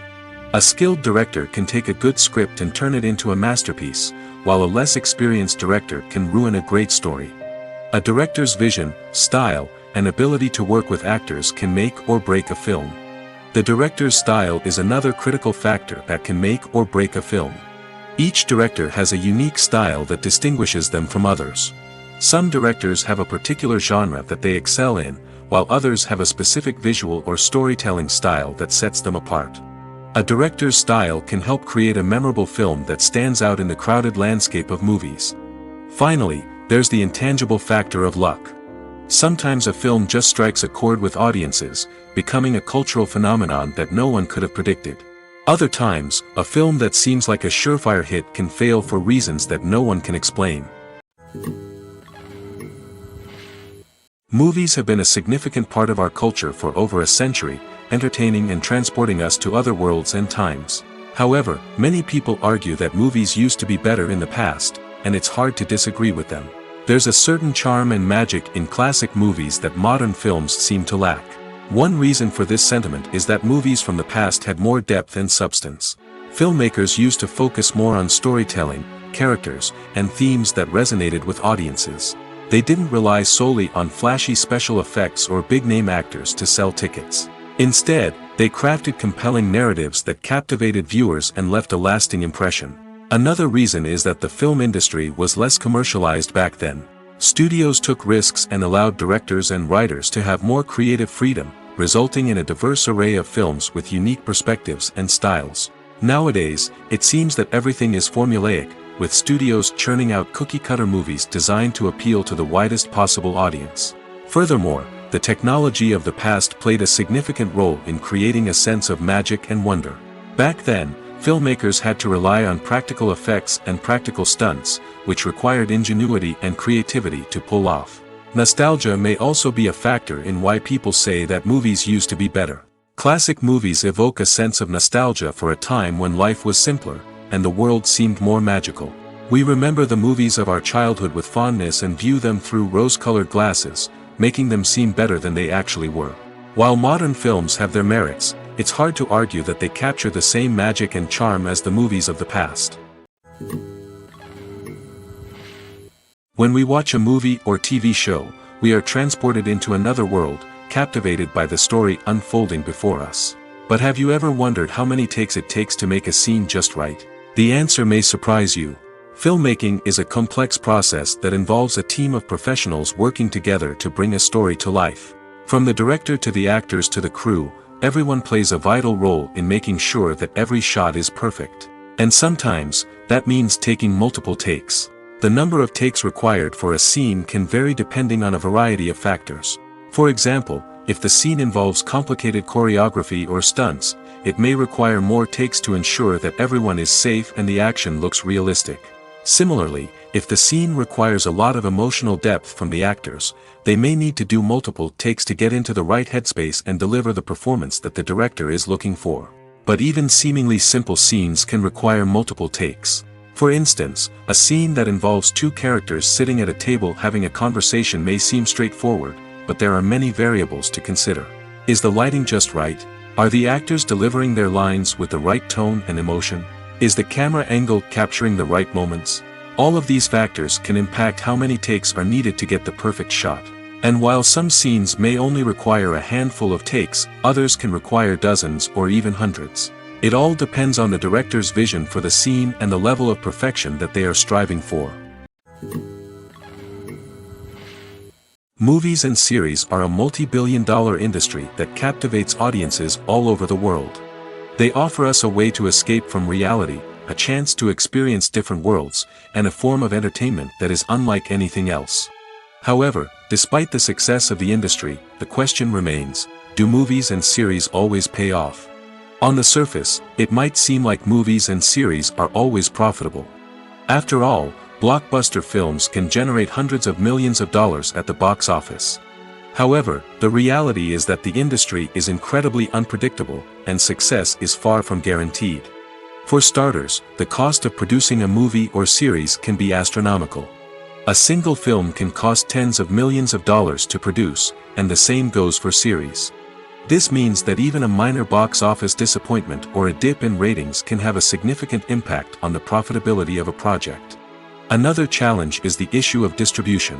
A skilled director can take a good script and turn it into a masterpiece, while a less experienced director can ruin a great story. A director's vision, style, and ability to work with actors can make or break a film. The director's style is another critical factor that can make or break a film. Each director has a unique style that distinguishes them from others. Some directors have a particular genre that they excel in, while others have a specific visual or storytelling style that sets them apart. A director's style can help create a memorable film that stands out in the crowded landscape of movies. Finally, there's the intangible factor of luck. Sometimes a film just strikes a chord with audiences, becoming a cultural phenomenon that no one could have predicted. Other times, a film that seems like a surefire hit can fail for reasons that no one can explain. Movies have been a significant part of our culture for over a century, entertaining and transporting us to other worlds and times. However, many people argue that movies used to be better in the past, and it's hard to disagree with them. There's a certain charm and magic in classic movies that modern films seem to lack. One reason for this sentiment is that movies from the past had more depth and substance. Filmmakers used to focus more on storytelling, characters, and themes that resonated with audiences. They didn't rely solely on flashy special effects or big-name actors to sell tickets. Instead, they crafted compelling narratives that captivated viewers and left a lasting impression. Another reason is that the film industry was less commercialized back then. Studios took risks and allowed directors and writers to have more creative freedom, resulting in a diverse array of films with unique perspectives and styles. Nowadays, it seems that everything is formulaic, with studios churning out cookie-cutter movies designed to appeal to the widest possible audience. Furthermore, the technology of the past played a significant role in creating a sense of magic and wonder. Back then, filmmakers had to rely on practical effects and practical stunts, which required ingenuity and creativity to pull off. Nostalgia may also be a factor in why people say that movies used to be better. Classic movies evoke a sense of nostalgia for a time when life was simpler, and the world seemed more magical. We remember the movies of our childhood with fondness and view them through rose-colored glasses, making them seem better than they actually were. While modern films have their merits, it's hard to argue that they capture the same magic and charm as the movies of the past. When we watch a movie or TV show, we are transported into another world, captivated by the story unfolding before us. But have you ever wondered how many takes it takes to make a scene just right? The answer may surprise you. Filmmaking is a complex process that involves a team of professionals working together to bring a story to life. From the director to the actors to the crew, everyone plays a vital role in making sure that every shot is perfect. And sometimes, that means taking multiple takes. The number of takes required for a scene can vary depending on a variety of factors. For example, if the scene involves complicated choreography or stunts, it may require more takes to ensure that everyone is safe and the action looks realistic. Similarly, if the scene requires a lot of emotional depth from the actors, they may need to do multiple takes to get into the right headspace and deliver the performance that the director is looking for. But even seemingly simple scenes can require multiple takes. For instance, a scene that involves two characters sitting at a table having a conversation may seem straightforward, but there are many variables to consider. Is the lighting just right? Are the actors delivering their lines with the right tone and emotion? Is the camera angle capturing the right moments? All of these factors can impact how many takes are needed to get the perfect shot. And while some scenes may only require a handful of takes, others can require dozens or even hundreds. It all depends on the director's vision for the scene and the level of perfection that they are striving for. Movies and series are a multi-billion-dollar industry that captivates audiences all over the world. They offer us a way to escape from reality, a chance to experience different worlds, and a form of entertainment that is unlike anything else. However, despite the success of the industry, the question remains, do movies and series always pay off? On the surface, it might seem like movies and series are always profitable. After all, blockbuster films can generate hundreds of millions of dollars at the box office. However, the reality is that the industry is incredibly unpredictable, and success is far from guaranteed. For starters, the cost of producing a movie or series can be astronomical. A single film can cost tens of millions of dollars to produce, and the same goes for series. This means that even a minor box office disappointment or a dip in ratings can have a significant impact on the profitability of a project. Another challenge is the issue of distribution.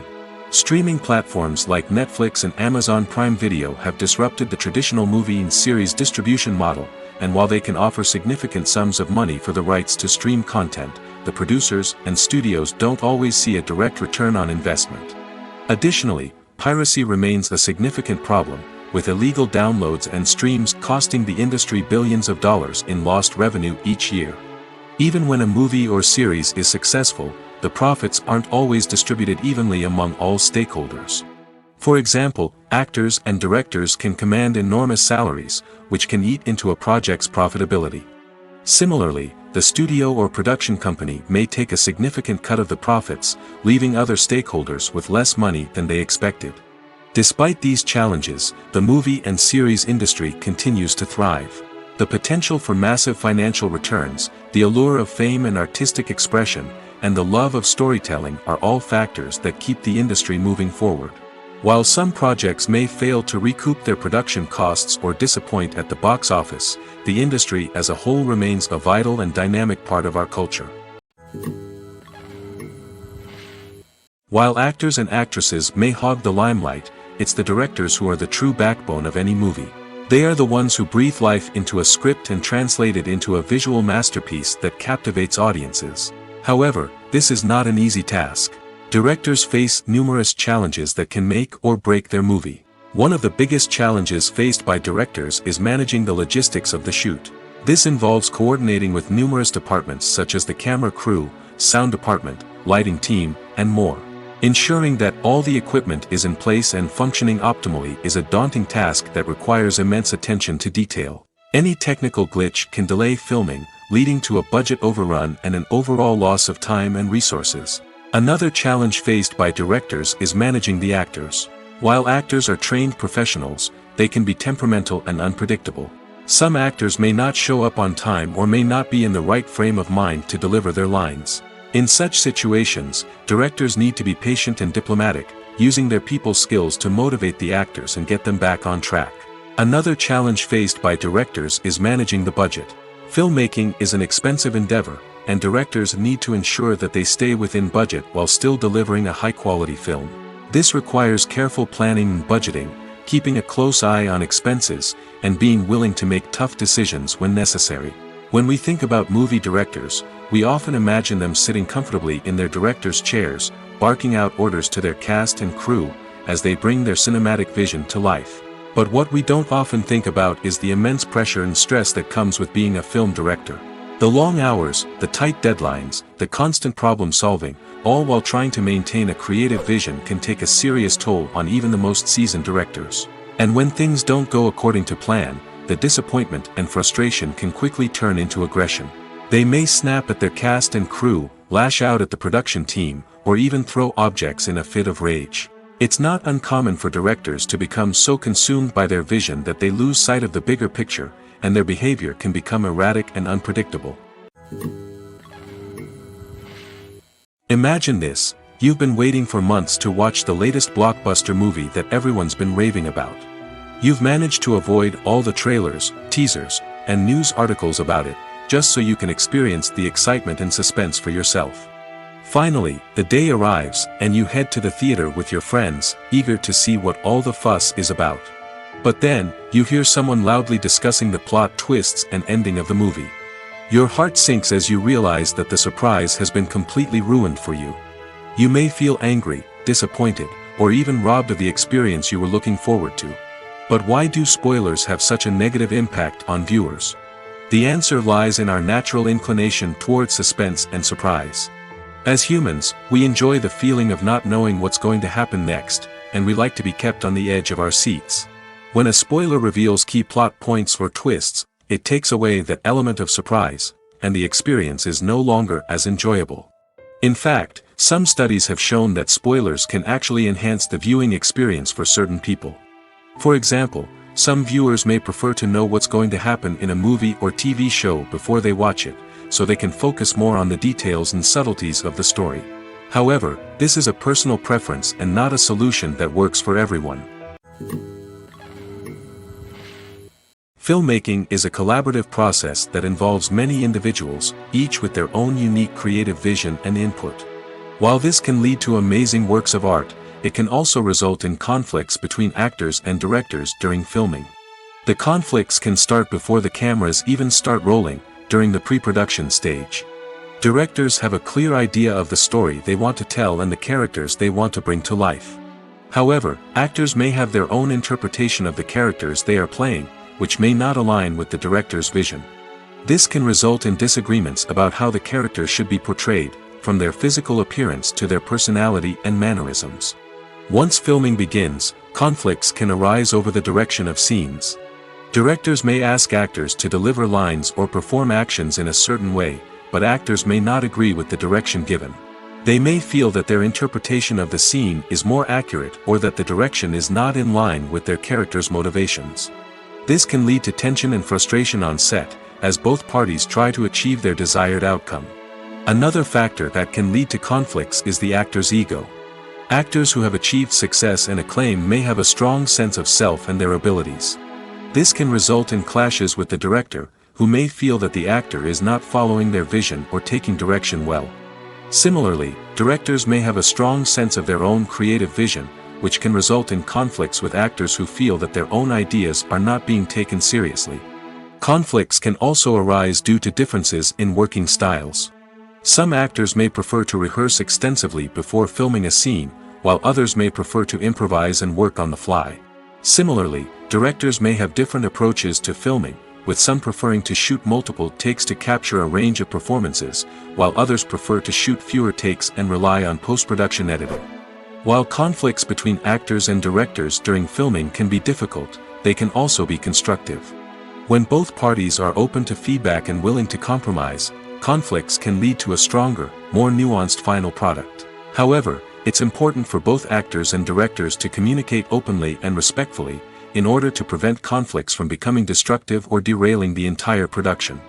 Streaming platforms like Netflix and Amazon Prime Video have disrupted the traditional movie and series distribution model, and while they can offer significant sums of money for the rights to stream content, the producers and studios don't always see a direct return on investment. Additionally, piracy remains a significant problem, with illegal downloads and streams costing the industry billions of dollars in lost revenue each year. Even when a movie or series is successful, the profits aren't always distributed evenly among all stakeholders. For example, actors and directors can command enormous salaries, which can eat into a project's profitability. Similarly, the studio or production company may take a significant cut of the profits, leaving other stakeholders with less money than they expected. Despite these challenges, the movie and series industry continues to thrive. The potential for massive financial returns, the allure of fame and artistic expression, and the love of storytelling are all factors that keep the industry moving forward. While some projects may fail to recoup their production costs or disappoint at the box office, the industry as a whole remains a vital and dynamic part of our culture. While actors and actresses may hog the limelight, it's the directors who are the true backbone of any movie. They are the ones who breathe life into a script and translate it into a visual masterpiece that captivates audiences. However, this is not an easy task. Directors face numerous challenges that can make or break their movie. One of the biggest challenges faced by directors is managing the logistics of the shoot. This involves coordinating with numerous departments such as the camera crew, sound department, lighting team, and more. Ensuring that all the equipment is in place and functioning optimally is a daunting task that requires immense attention to detail. Any technical glitch can delay filming, leading to a budget overrun and an overall loss of time and resources. Another challenge faced by directors is managing the actors. While actors are trained professionals, they can be temperamental and unpredictable. Some actors may not show up on time or may not be in the right frame of mind to deliver their lines. In such situations, directors need to be patient and diplomatic, using their people skills to motivate the actors and get them back on track. Another challenge faced by directors is managing the budget. Filmmaking is an expensive endeavor, and directors need to ensure that they stay within budget while still delivering a high-quality film. This requires careful planning and budgeting, keeping a close eye on expenses, and being willing to make tough decisions when necessary. When we think about movie directors, we often imagine them sitting comfortably in their director's chairs, barking out orders to their cast and crew, as they bring their cinematic vision to life. But what we don't often think about is the immense pressure and stress that comes with being a film director. The long hours, the tight deadlines, the constant problem solving, all while trying to maintain a creative vision can take a serious toll on even the most seasoned directors. And when things don't go according to plan, the disappointment and frustration can quickly turn into aggression. They may snap at their cast and crew, lash out at the production team, or even throw objects in a fit of rage. It's not uncommon for directors to become so consumed by their vision that they lose sight of the bigger picture, and their behavior can become erratic and unpredictable. Imagine this: you've been waiting for months to watch the latest blockbuster movie that everyone's been raving about. You've managed to avoid all the trailers, teasers, and news articles about it, just so you can experience the excitement and suspense for yourself. Finally, the day arrives, and you head to the theater with your friends, eager to see what all the fuss is about. But then, you hear someone loudly discussing the plot twists and ending of the movie. Your heart sinks as you realize that the surprise has been completely ruined for you. You may feel angry, disappointed, or even robbed of the experience you were looking forward to. But why do spoilers have such a negative impact on viewers? The answer lies in our natural inclination towards suspense and surprise. As humans, we enjoy the feeling of not knowing what's going to happen next, and we like to be kept on the edge of our seats. When a spoiler reveals key plot points or twists, it takes away that element of surprise, and the experience is no longer as enjoyable. In fact, some studies have shown that spoilers can actually enhance the viewing experience for certain people. For example, some viewers may prefer to know what's going to happen in a movie or TV show before they watch it, so they can focus more on the details and subtleties of the story. However, this is a personal preference and not a solution that works for everyone. Filmmaking is a collaborative process that involves many individuals, each with their own unique creative vision and input. While this can lead to amazing works of art, it can also result in conflicts between actors and directors during filming. The conflicts can start before the cameras even start rolling, during the pre-production stage. Directors have a clear idea of the story they want to tell and the characters they want to bring to life. However, actors may have their own interpretation of the characters they are playing, which may not align with the director's vision. This can result in disagreements about how the characters should be portrayed, from their physical appearance to their personality and mannerisms. Once filming begins, conflicts can arise over the direction of scenes. Directors may ask actors to deliver lines or perform actions in a certain way, but actors may not agree with the direction given. They may feel that their interpretation of the scene is more accurate or that the direction is not in line with their character's motivations. This can lead to tension and frustration on set, as both parties try to achieve their desired outcome. Another factor that can lead to conflicts is the actor's ego. Actors who have achieved success and acclaim may have a strong sense of self and their abilities. This can result in clashes with the director, who may feel that the actor is not following their vision or taking direction well. Similarly, directors may have a strong sense of their own creative vision, which can result in conflicts with actors who feel that their own ideas are not being taken seriously. Conflicts can also arise due to differences in working styles. Some actors may prefer to rehearse extensively before filming a scene, while others may prefer to improvise and work on the fly. Similarly, directors may have different approaches to filming, with some preferring to shoot multiple takes to capture a range of performances, while others prefer to shoot fewer takes and rely on post-production editing. While conflicts between actors and directors during filming can be difficult, they can also be constructive. When both parties are open to feedback and willing to compromise, conflicts can lead to a stronger, more nuanced final product. However, it's important for both actors and directors to communicate openly and respectfully, in order to prevent conflicts from becoming destructive or derailing the entire production.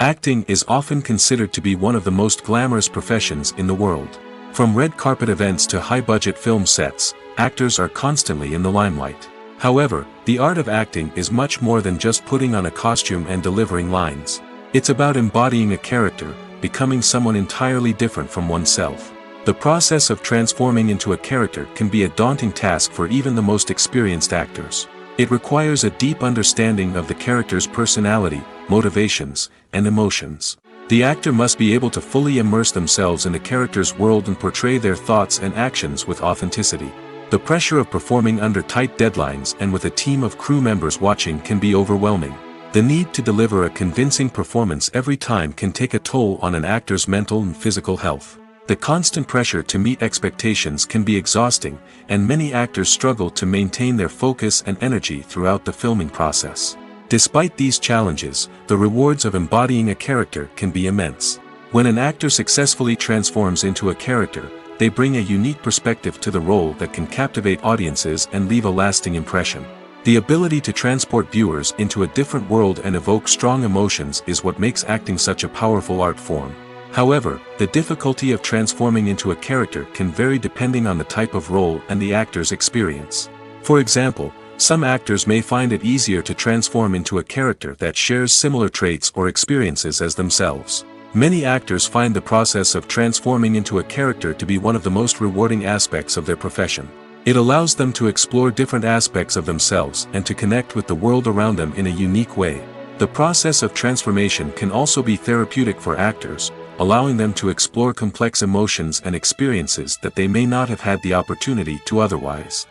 Acting is often considered to be one of the most glamorous professions in the world. From red carpet events to high-budget film sets, actors are constantly in the limelight. However, the art of acting is much more than just putting on a costume and delivering lines. It's about embodying a character, becoming someone entirely different from oneself. The process of transforming into a character can be a daunting task for even the most experienced actors. It requires a deep understanding of the character's personality, motivations, and emotions. The actor must be able to fully immerse themselves in the character's world and portray their thoughts and actions with authenticity. The pressure of performing under tight deadlines and with a team of crew members watching can be overwhelming. The need to deliver a convincing performance every time can take a toll on an actor's mental and physical health. The constant pressure to meet expectations can be exhausting, and many actors struggle to maintain their focus and energy throughout the filming process. Despite these challenges, the rewards of embodying a character can be immense. When an actor successfully transforms into a character, they bring a unique perspective to the role that can captivate audiences and leave a lasting impression. The ability to transport viewers into a different world and evoke strong emotions is what makes acting such a powerful art form. However, the difficulty of transforming into a character can vary depending on the type of role and the actor's experience. For example, some actors may find it easier to transform into a character that shares similar traits or experiences as themselves. Many actors find the process of transforming into a character to be one of the most rewarding aspects of their profession. It allows them to explore different aspects of themselves and to connect with the world around them in a unique way. The process of transformation can also be therapeutic for actors, allowing them to explore complex emotions and experiences that they may not have had the opportunity to otherwise.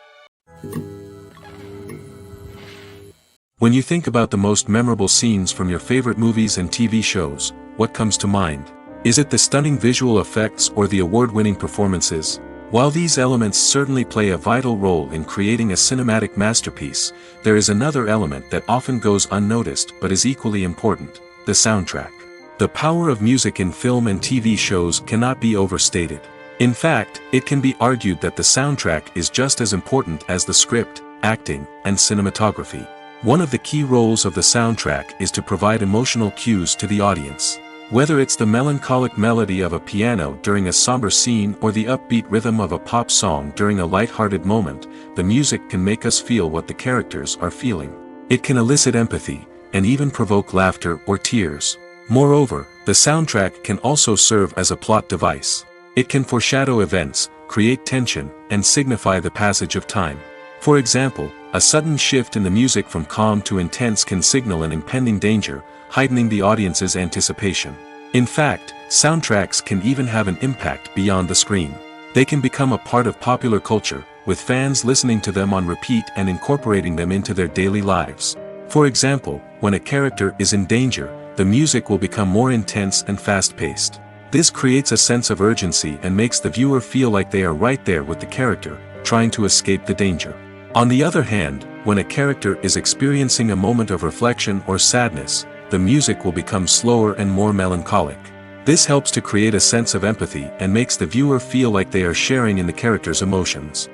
When you think about the most memorable scenes from your favorite movies and TV shows, what comes to mind? Is it the stunning visual effects or the award-winning performances? While these elements certainly play a vital role in creating a cinematic masterpiece, there is another element that often goes unnoticed but is equally important: the soundtrack. The power of music in film and TV shows cannot be overstated. In fact, it can be argued that the soundtrack is just as important as the script, acting, and cinematography. One of the key roles of the soundtrack is to provide emotional cues to the audience. Whether it's the melancholic melody of a piano during a somber scene or the upbeat rhythm of a pop song during a light-hearted moment, the music can make us feel what the characters are feeling. It can elicit empathy, and even provoke laughter or tears. Moreover, the soundtrack can also serve as a plot device. It can foreshadow events, create tension, and signify the passage of time. For example, a sudden shift in the music from calm to intense can signal an impending danger, heightening the audience's anticipation. In fact, soundtracks can even have an impact beyond the screen. They can become a part of popular culture, with fans listening to them on repeat and incorporating them into their daily lives. For example, when a character is in danger, the music will become more intense and fast-paced. This creates a sense of urgency and makes the viewer feel like they are right there with the character, trying to escape the danger. On the other hand, when a character is experiencing a moment of reflection or sadness, the music will become slower and more melancholic. This helps to create a sense of empathy and makes the viewer feel like they are sharing in the character's emotions.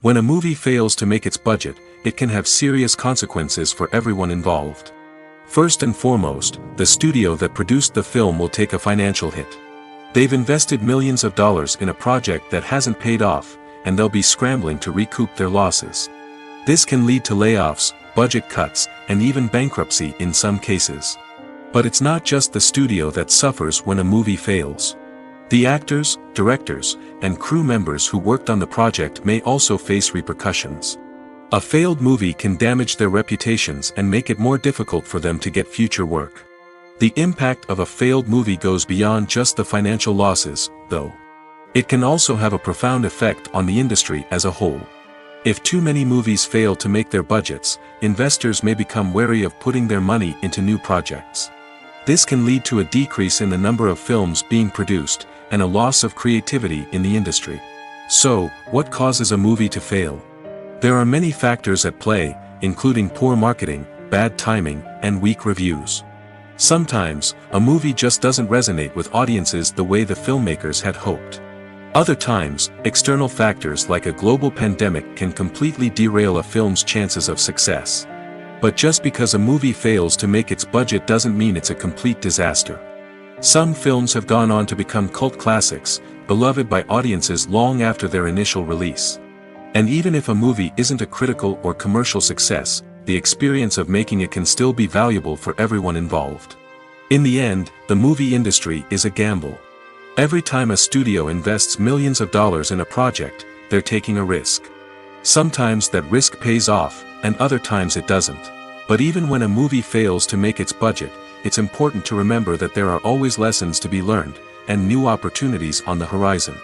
When a movie fails to make its budget, it can have serious consequences for everyone involved. First and foremost, the studio that produced the film will take a financial hit. They've invested millions of dollars in a project that hasn't paid off, and they'll be scrambling to recoup their losses. This can lead to layoffs, budget cuts, and even bankruptcy in some cases. But it's not just the studio that suffers when a movie fails. The actors, directors, and crew members who worked on the project may also face repercussions. A failed movie can damage their reputations and make it more difficult for them to get future work. The impact of a failed movie goes beyond just the financial losses, though. It can also have a profound effect on the industry as a whole. If too many movies fail to make their budgets, investors may become wary of putting their money into new projects. This can lead to a decrease in the number of films being produced, and a loss of creativity in the industry. So, what causes a movie to fail? There are many factors at play, including poor marketing, bad timing, and weak reviews. Sometimes, a movie just doesn't resonate with audiences the way the filmmakers had hoped. Other times, external factors like a global pandemic can completely derail a film's chances of success. But just because a movie fails to make its budget doesn't mean it's a complete disaster. Some films have gone on to become cult classics, beloved by audiences long after their initial release. And even if a movie isn't a critical or commercial success, the experience of making it can still be valuable for everyone involved. In the end, the movie industry is a gamble. Every time a studio invests millions of dollars in a project, they're taking a risk. Sometimes that risk pays off, and other times it doesn't. But even when a movie fails to make its budget, it's important to remember that there are always lessons to be learned, and new opportunities on the horizon.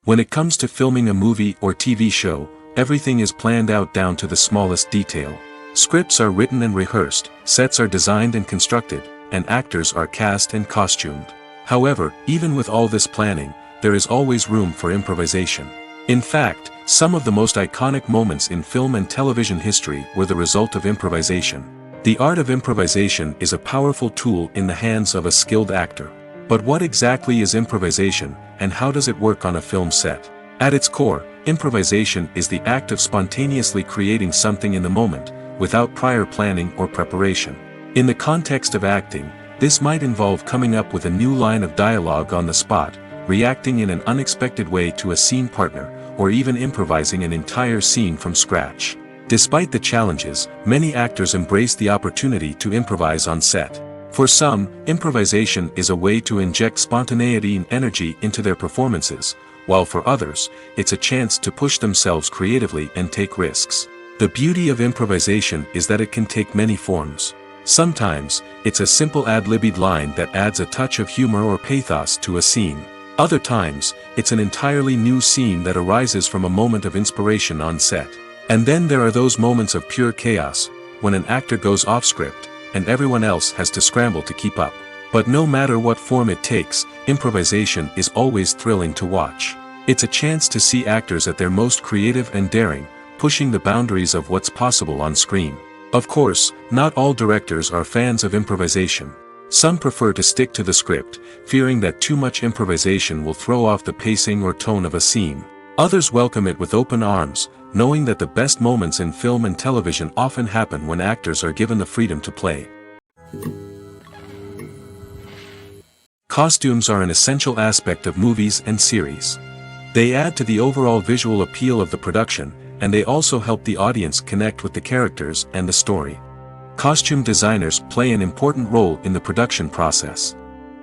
When it comes to filming a movie or TV show, everything is planned out down to the smallest detail. Scripts are written and rehearsed, sets are designed and constructed, and actors are cast and costumed. However, even with all this planning, there is always room for improvisation. In fact, some of the most iconic moments in film and television history were the result of improvisation. The art of improvisation is a powerful tool in the hands of a skilled actor. But what exactly is improvisation, and how does it work on a film set? At its core, improvisation is the act of spontaneously creating something in the moment, without prior planning or preparation. In the context of acting, this might involve coming up with a new line of dialogue on the spot, reacting in an unexpected way to a scene partner, or even improvising an entire scene from scratch. Despite the challenges, many actors embrace the opportunity to improvise on set. For some, improvisation is a way to inject spontaneity and energy into their performances, while for others, it's a chance to push themselves creatively and take risks. The beauty of improvisation is that it can take many forms. Sometimes, it's a simple ad-libbed line that adds a touch of humor or pathos to a scene. Other times, it's an entirely new scene that arises from a moment of inspiration on set. And then there are those moments of pure chaos, when an actor goes off script, and everyone else has to scramble to keep up. But no matter what form it takes, improvisation is always thrilling to watch. It's a chance to see actors at their most creative and daring, pushing the boundaries of what's possible on screen. Of course, not all directors are fans of improvisation. Some prefer to stick to the script, fearing that too much improvisation will throw off the pacing or tone of a scene. Others welcome it with open arms, knowing that the best moments in film and television often happen when actors are given the freedom to play. Costumes are an essential aspect of movies and series. They add to the overall visual appeal of the production, and they also help the audience connect with the characters and the story. Costume designers play an important role in the production process.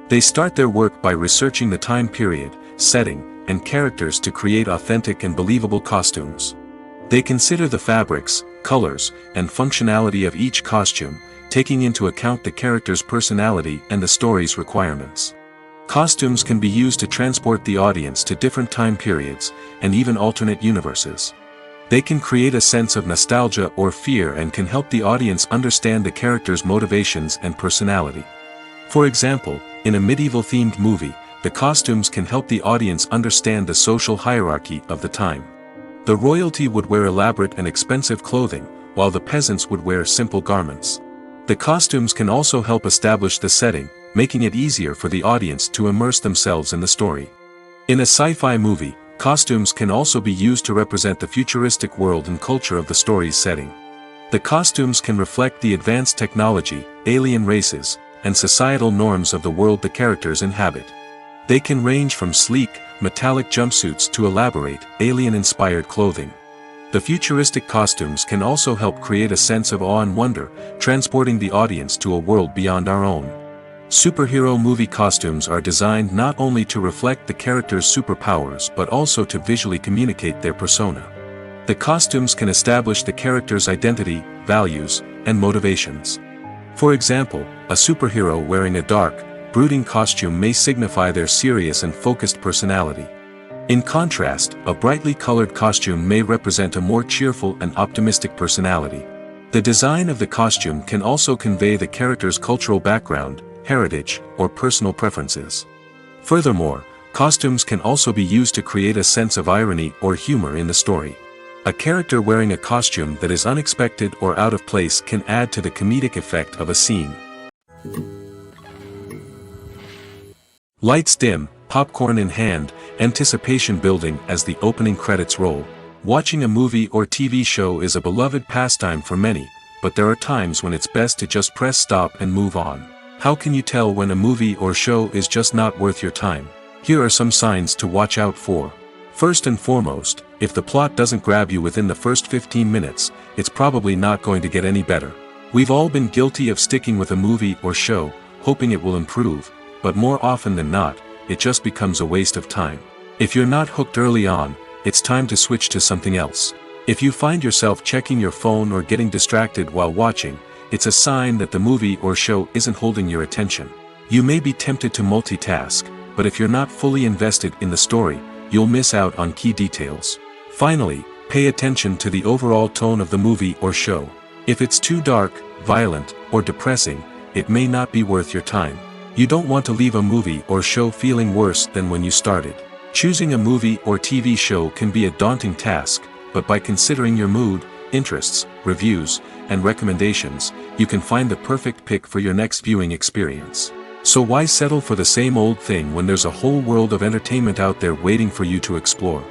They start their work by researching the time period, setting, and characters to create authentic and believable costumes. They consider the fabrics, colors, and functionality of each costume, taking into account the character's personality and the story's requirements. Costumes can be used to transport the audience to different time periods, and even alternate universes. They can create a sense of nostalgia or fear and can help the audience understand the character's motivations and personality. For example, in a medieval-themed movie, the costumes can help the audience understand the social hierarchy of the time. The royalty would wear elaborate and expensive clothing, while the peasants would wear simple garments. The costumes can also help establish the setting, making it easier for the audience to immerse themselves in the story. In a sci-fi movie, costumes can also be used to represent the futuristic world and culture of the story's setting. The costumes can reflect the advanced technology, alien races, and societal norms of the world the characters inhabit. They can range from sleek, metallic jumpsuits to elaborate, alien-inspired clothing. The futuristic costumes can also help create a sense of awe and wonder, transporting the audience to a world beyond our own. Superhero movie costumes are designed not only to reflect the character's superpowers but also to visually communicate their persona. The costumes can establish the character's identity, values, and motivations. For example, a superhero wearing a dark, brooding costume may signify their serious and focused personality. In contrast, a brightly colored costume may represent a more cheerful and optimistic personality. The design of the costume can also convey the character's cultural background, heritage, or personal preferences. Furthermore, costumes can also be used to create a sense of irony or humor in the story. A character wearing a costume that is unexpected or out of place can add to the comedic effect of a scene. Lights dim, popcorn in hand, anticipation building as the opening credits roll. Watching a movie or TV show is a beloved pastime for many, but there are times when it's best to just press stop and move on. How can you tell when a movie or show is just not worth your time? Here are some signs to watch out for. First and foremost, if the plot doesn't grab you within the first 15 minutes, it's probably not going to get any better. We've all been guilty of sticking with a movie or show, hoping it will improve, but more often than not, it just becomes a waste of time. If you're not hooked early on, it's time to switch to something else. If you find yourself checking your phone or getting distracted while watching, it's a sign that the movie or show isn't holding your attention. You may be tempted to multitask, but if you're not fully invested in the story, you'll miss out on key details. Finally, pay attention to the overall tone of the movie or show. If it's too dark, violent, or depressing, it may not be worth your time. You don't want to leave a movie or show feeling worse than when you started. Choosing a movie or TV show can be a daunting task, but by considering your mood, interests, reviews, and recommendations, you can find the perfect pick for your next viewing experience. So why settle for the same old thing when there's a whole world of entertainment out there waiting for you to explore?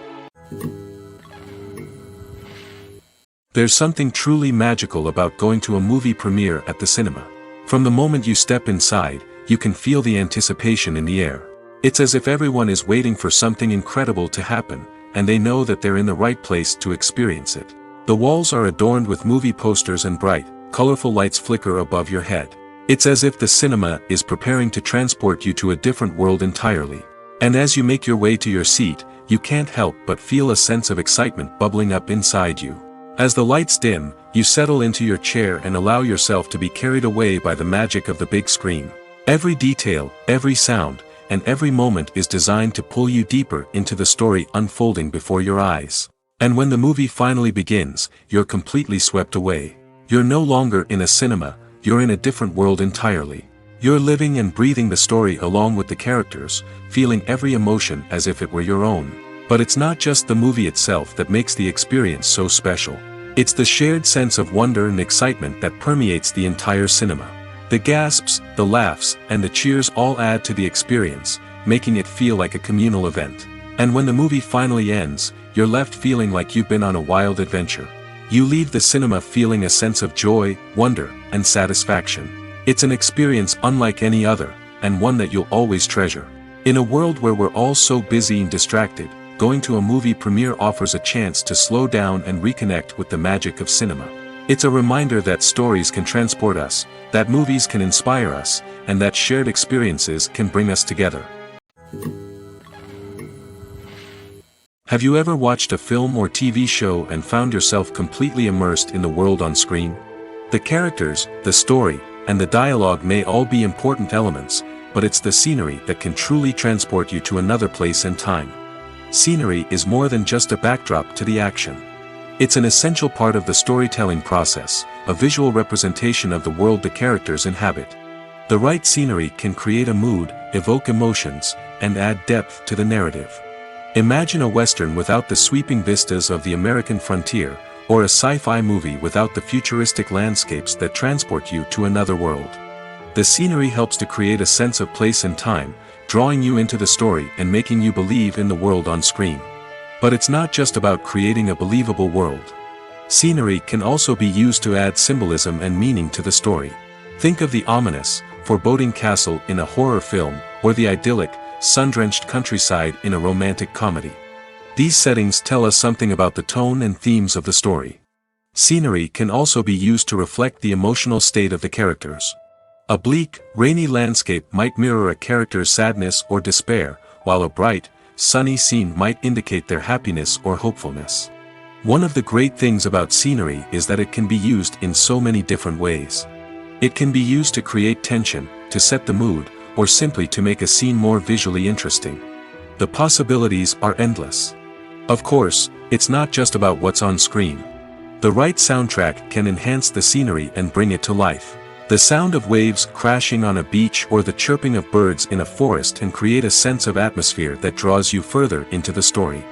There's something truly magical about going to a movie premiere at the cinema. From the moment you step inside, you can feel the anticipation in the air. It's as if everyone is waiting for something incredible to happen, and they know that they're in the right place to experience it. The walls are adorned with movie posters and bright, colorful lights flicker above your head. It's as if the cinema is preparing to transport you to a different world entirely. And as you make your way to your seat, you can't help but feel a sense of excitement bubbling up inside you. As the lights dim, you settle into your chair and allow yourself to be carried away by the magic of the big screen. Every detail, every sound, and every moment is designed to pull you deeper into the story unfolding before your eyes. And when the movie finally begins, you're completely swept away. You're no longer in a cinema, you're in a different world entirely. You're living and breathing the story along with the characters, feeling every emotion as if it were your own. But it's not just the movie itself that makes the experience so special. It's the shared sense of wonder and excitement that permeates the entire cinema. The gasps, the laughs, and the cheers all add to the experience, making it feel like a communal event. And when the movie finally ends, you're left feeling like you've been on a wild adventure. You leave the cinema feeling a sense of joy, wonder, and satisfaction. It's an experience unlike any other, and one that you'll always treasure. In a world where we're all so busy and distracted, going to a movie premiere offers a chance to slow down and reconnect with the magic of cinema. It's a reminder that stories can transport us, that movies can inspire us, and that shared experiences can bring us together. Have you ever watched a film or TV show and found yourself completely immersed in the world on screen? The characters, the story, and the dialogue may all be important elements, but it's the scenery that can truly transport you to another place and time. Scenery is more than just a backdrop to the action. It's an essential part of the storytelling process, a visual representation of the world the characters inhabit. The right scenery can create a mood, evoke emotions, and add depth to the narrative. Imagine a Western without the sweeping vistas of the American frontier, or a sci-fi movie without the futuristic landscapes that transport you to another world. The scenery helps to create a sense of place and time, drawing you into the story and making you believe in the world on screen. But it's not just about creating a believable world. Scenery can also be used to add symbolism and meaning to the story. Think of the ominous, foreboding castle in a horror film, or the idyllic, sun-drenched countryside in a romantic comedy. These settings tell us something about the tone and themes of the story. Scenery can also be used to reflect the emotional state of the characters. A bleak, rainy landscape might mirror a character's sadness or despair, while a bright, sunny scene might indicate their happiness or hopefulness. One of the great things about scenery is that it can be used in so many different ways. It can be used to create tension, to set the mood, or simply to make a scene more visually interesting. The possibilities are endless. Of course, it's not just about what's on screen. The right soundtrack can enhance the scenery and bring it to life. The sound of waves crashing on a beach or the chirping of birds in a forest can create a sense of atmosphere that draws you further into the story.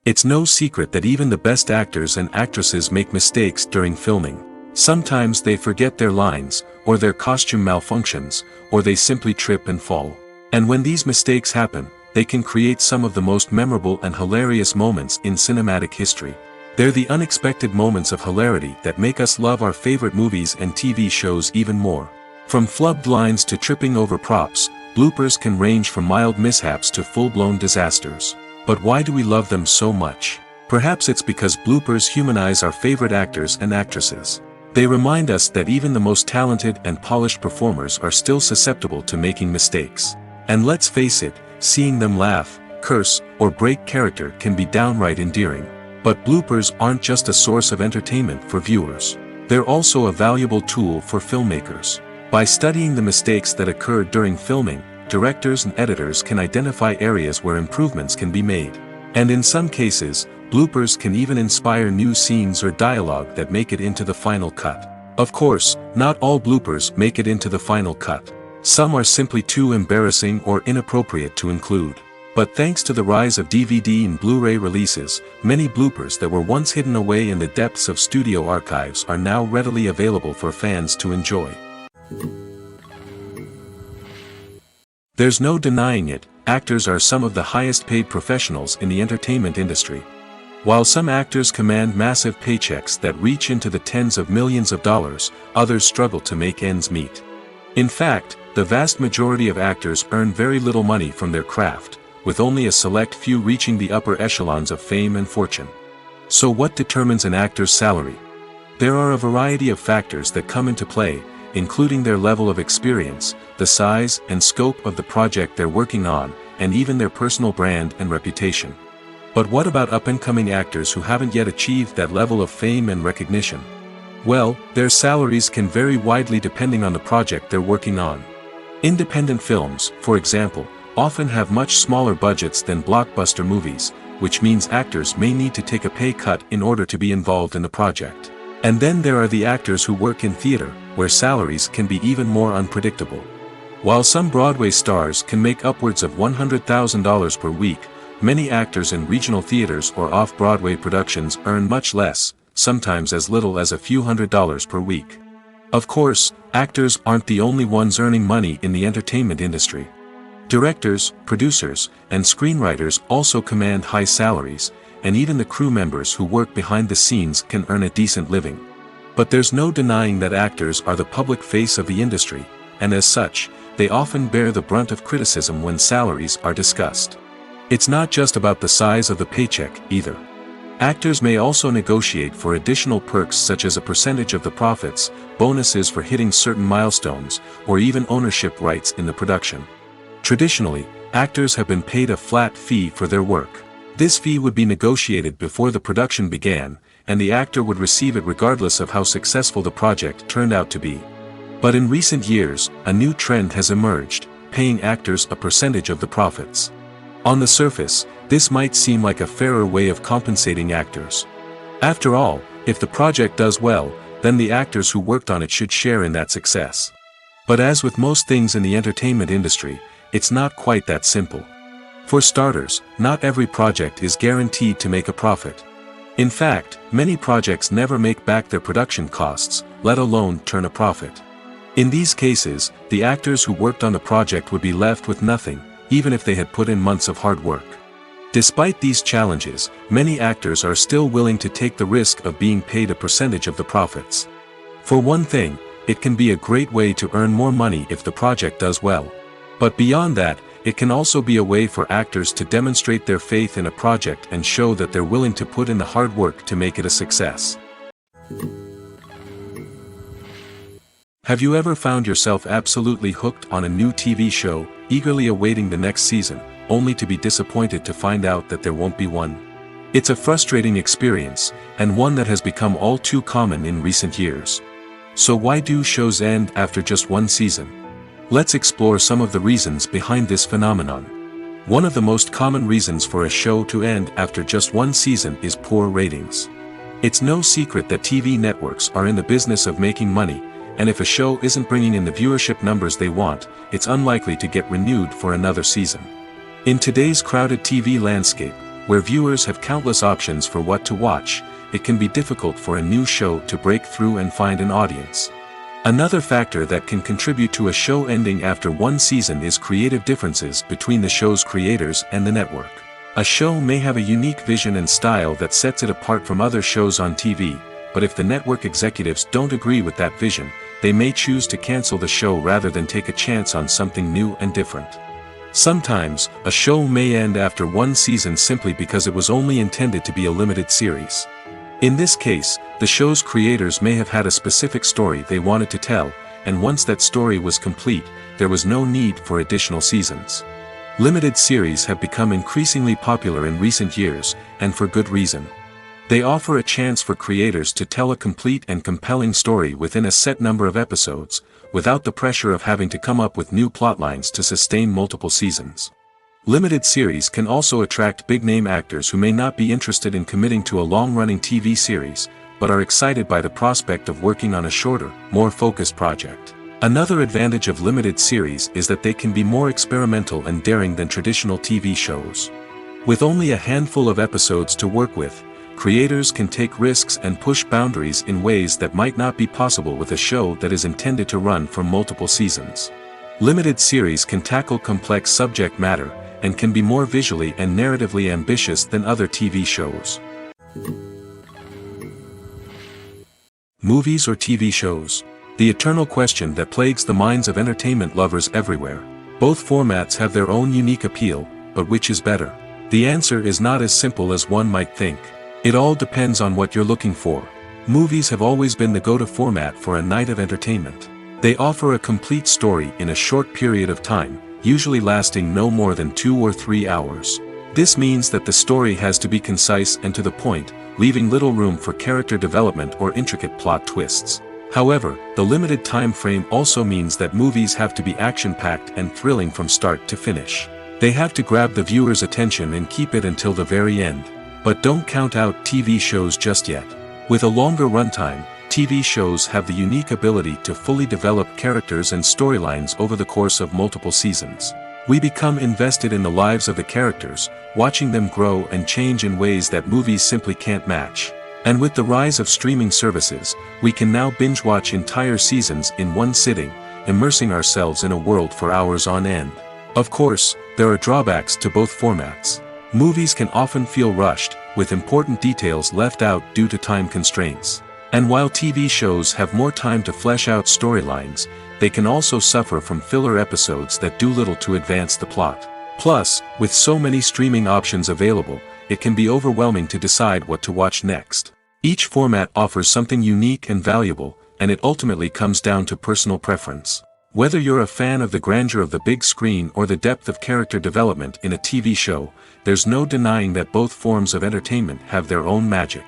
It's no secret that even the best actors and actresses make mistakes during filming. Sometimes they forget their lines, or their costume malfunctions, or they simply trip and fall. And when these mistakes happen, they can create some of the most memorable and hilarious moments in cinematic history. They're the unexpected moments of hilarity that make us love our favorite movies and TV shows even more. From flubbed lines to tripping over props, bloopers can range from mild mishaps to full-blown disasters. But why do we love them so much? Perhaps it's because bloopers humanize our favorite actors and actresses. They remind us that even the most talented and polished performers are still susceptible to making mistakes. And let's face it, seeing them laugh, curse, or break character can be downright endearing. But bloopers aren't just a source of entertainment for viewers. They're also a valuable tool for filmmakers. By studying the mistakes that occurred during filming, directors and editors can identify areas where improvements can be made. And in some cases, bloopers can even inspire new scenes or dialogue that make it into the final cut. Of course, not all bloopers make it into the final cut. Some are simply too embarrassing or inappropriate to include. But thanks to the rise of DVD and Blu-ray releases, many bloopers that were once hidden away in the depths of studio archives are now readily available for fans to enjoy. There's no denying it, actors are some of the highest paid professionals in the entertainment industry. While some actors command massive paychecks that reach into the tens of millions of dollars, others struggle to make ends meet. In fact, the vast majority of actors earn very little money from their craft, with only a select few reaching the upper echelons of fame and fortune. So what determines an actor's salary? There are a variety of factors that come into play, including their level of experience, the size and scope of the project they're working on, and even their personal brand and reputation. But what about up-and-coming actors who haven't yet achieved that level of fame and recognition? Well, their salaries can vary widely depending on the project they're working on. Independent films, for example, often have much smaller budgets than blockbuster movies, which means actors may need to take a pay cut in order to be involved in the project. And then there are the actors who work in theater, where salaries can be even more unpredictable. While some Broadway stars can make upwards of $100,000 per week, many actors in regional theaters or off-Broadway productions earn much less, sometimes as little as a few $100s per week. Of course, actors aren't the only ones earning money in the entertainment industry. Directors, producers, and screenwriters also command high salaries, and even the crew members who work behind the scenes can earn a decent living. But there's no denying that actors are the public face of the industry, and as such, they often bear the brunt of criticism when salaries are discussed. It's not just about the size of the paycheck, either. Actors may also negotiate for additional perks such as a percentage of the profits, bonuses for hitting certain milestones, or even ownership rights in the production. Traditionally, actors have been paid a flat fee for their work. This fee would be negotiated before the production began, and the actor would receive it regardless of how successful the project turned out to be. But in recent years, a new trend has emerged, paying actors a percentage of the profits. On the surface, this might seem like a fairer way of compensating actors. After all, if the project does well, then the actors who worked on it should share in that success. But as with most things in the entertainment industry, it's not quite that simple. For starters, not every project is guaranteed to make a profit. In fact, many projects never make back their production costs, let alone turn a profit. In these cases, the actors who worked on the project would be left with nothing, even if they had put in months of hard work. Despite these challenges, many actors are still willing to take the risk of being paid a percentage of the profits. For one thing, it can be a great way to earn more money if the project does well. But beyond that, it can also be a way for actors to demonstrate their faith in a project and show that they're willing to put in the hard work to make it a success. Have you ever found yourself absolutely hooked on a new TV show, eagerly awaiting the next season, only to be disappointed to find out that there won't be one? It's a frustrating experience, and one that has become all too common in recent years. So why do shows end after just one season? Let's explore some of the reasons behind this phenomenon. One of the most common reasons for a show to end after just one season is poor ratings. It's no secret that TV networks are in the business of making money, and if a show isn't bringing in the viewership numbers they want, it's unlikely to get renewed for another season. In today's crowded TV landscape, where viewers have countless options for what to watch, it can be difficult for a new show to break through and find an audience. Another factor that can contribute to a show ending after one season is creative differences between the show's creators and the network. A show may have a unique vision and style that sets it apart from other shows on TV, but if the network executives don't agree with that vision, they may choose to cancel the show rather than take a chance on something new and different. Sometimes, a show may end after one season simply because it was only intended to be a limited series. In this case, the show's creators may have had a specific story they wanted to tell, and once that story was complete, there was no need for additional seasons. Limited series have become increasingly popular in recent years, and for good reason. They offer a chance for creators to tell a complete and compelling story within a set number of episodes, without the pressure of having to come up with new plotlines to sustain multiple seasons. Limited series can also attract big-name actors who may not be interested in committing to a long-running TV series, but are excited by the prospect of working on a shorter, more focused project. Another advantage of limited series is that they can be more experimental and daring than traditional TV shows. With only a handful of episodes to work with, creators can take risks and push boundaries in ways that might not be possible with a show that is intended to run for multiple seasons. Limited series can tackle complex subject matter, and can be more visually and narratively ambitious than other TV shows. Movies or TV shows? The eternal question that plagues the minds of entertainment lovers everywhere. Both formats have their own unique appeal, but which is better? The answer is not as simple as one might think. It all depends on what you're looking for. Movies have always been the go-to format for a night of entertainment. They offer a complete story in a short period of time, usually lasting no more than 2 or 3 hours. This means that the story has to be concise and to the point, leaving little room for character development or intricate plot twists. However, the limited time frame also means that movies have to be action-packed and thrilling from start to finish. They have to grab the viewer's attention and keep it until the very end. But don't count out TV shows just yet. With a longer runtime, TV shows have the unique ability to fully develop characters and storylines over the course of multiple seasons. We become invested in the lives of the characters, watching them grow and change in ways that movies simply can't match. And with the rise of streaming services, we can now binge-watch entire seasons in one sitting, immersing ourselves in a world for hours on end. Of course, there are drawbacks to both formats. Movies can often feel rushed, with important details left out due to time constraints. And while TV shows have more time to flesh out storylines, they can also suffer from filler episodes that do little to advance the plot. Plus, with so many streaming options available, it can be overwhelming to decide what to watch next. Each format offers something unique and valuable, and it ultimately comes down to personal preference. Whether you're a fan of the grandeur of the big screen or the depth of character development in a TV show, there's no denying that both forms of entertainment have their own magic.